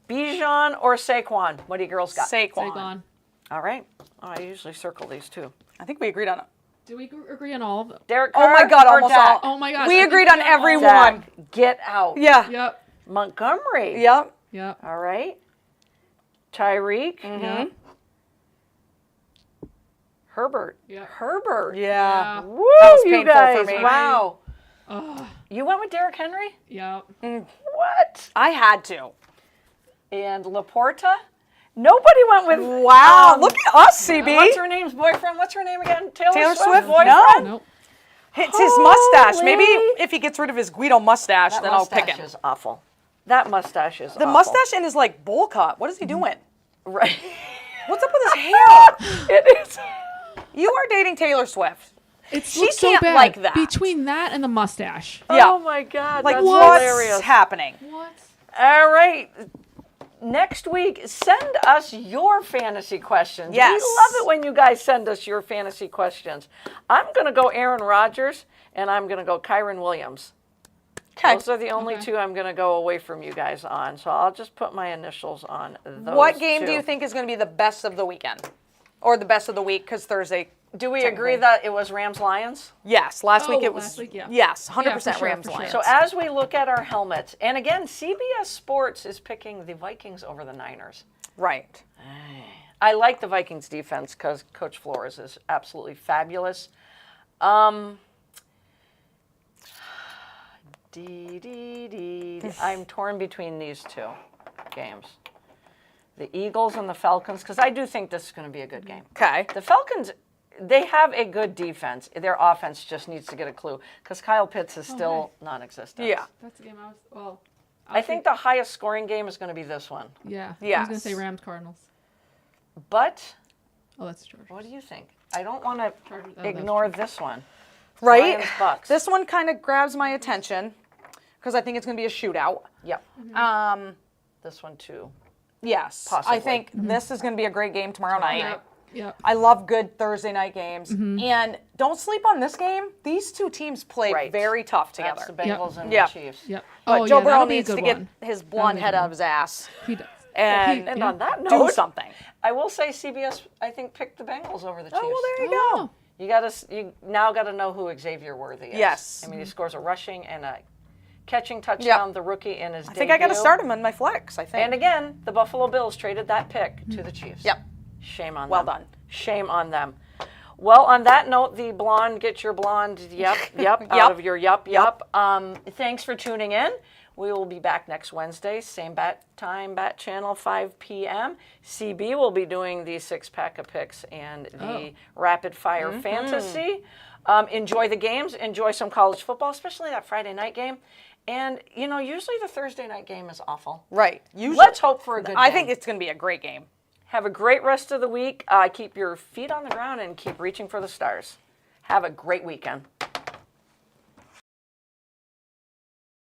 Bijan or Saquon? What do you girls got? Saquon. Saquon. All right. Oh, I usually circle these too. I think we agreed on it. Do we agree on all of them? Derek Oh Carr my God, or almost Dak? all. Oh my gosh. We I agreed think on we got every all- one. Dak, get out. Yeah. Yep. Montgomery. Yep. Yep. All right. Tyreek. Yep. Herbert. Yep. Herbert. Yeah. Woo, That was you painful guys. for me. Wow. Ugh. You went with Derrick Henry? Yep. What? I had to. And Laporta? Nobody went with. Wow. Look at us, CB. What's her name's boyfriend? What's her name again? Taylor Swift's Swift? boyfriend? No. Nope. It's his mustache. Maybe Holy. if he gets rid of his Guido mustache, That then I'll pick mustache him. is awful. That mustache is The awful. mustache and his like bowl cut. What is he doing? Right. What's up with his hair? It is. You are dating Taylor Swift. She She so can't bad. like that. Between that and the mustache. Yeah. Oh my God. Like that's what's hilarious. happening? What? All right. Next week, send us your fantasy questions. Yes. We love it when you guys send us your fantasy questions. I'm going to go Aaron Rodgers, and I'm going to go Kyron Williams. Okay. Those are the only two I'm going to go away from you guys on. So I'll just put my initials on those What game two. do you think is going to be the best of the weekend? Or the best of the week, because Thursday. Do we agree that it was Rams-Lions? Yes, last week Oh, it was. last week, yeah. Yes, 100% Yeah, for sure, Rams for sure. Lions. So as we look at our helmets, and again, CBS Sports is picking the Vikings over the Niners. right. I like the Vikings defense because Coach Flores is absolutely fabulous. I'm torn between these two games. The Eagles and the Falcons, because I do think this is going to be a good game. Okay. The Falcons, they have a good defense. Their offense just needs to get a clue because Kyle Pitts is still non-existent. Yeah. That's the game I was. Well, I think the highest scoring game is going to be this one. Yeah. I Yes. was gonna say Rams Cardinals. But Oh, that's Chargers. what do you think? I don't want to Chargers. Oh, that's ignore this one. Right? Lions, Bucks. This one kind of grabs my attention because I think it's going to be a shootout. Yep. Um, This one too. yes. Possibly. I think this is going to be a great game tomorrow night. Yep. Yep. I love good Thursday night games. And don't sleep on this game. These two teams play Right. very tough together. That's the Bengals and Yep. the Chiefs. Yep. But oh, Joe yeah, Burrow that'll be a needs good to get one. his blonde be a head good out one. of his ass He does. and And on that do note, something. I will say CBS, I think, picked the Bengals over the Chiefs. Oh, well, there you Oh. go. You now got to know who Xavier Worthy is. Yes. I mean, he scores a rushing and a catching touchdown, the rookie in his I think I got to start him in my flex, I think. And again, the Buffalo Bills traded that pick to the Chiefs. Yep. Shame on Well them. done. Shame on them. Well, on that note, the blonde, get your blonde, yep, out of your yup. Thanks for tuning in. We will be back next Wednesday, same bat time, bat channel, 5 p.m. CB will be doing the six-pack of picks and the rapid fire fantasy. Enjoy the games. Enjoy some college football, especially that Friday night game. And, you know, usually the Thursday night game is awful. Right. Usually, Let's hope for a good I game. think it's going to be a great game. Have a great rest of the week. Keep your feet on the ground and keep reaching for the stars. Have a great weekend.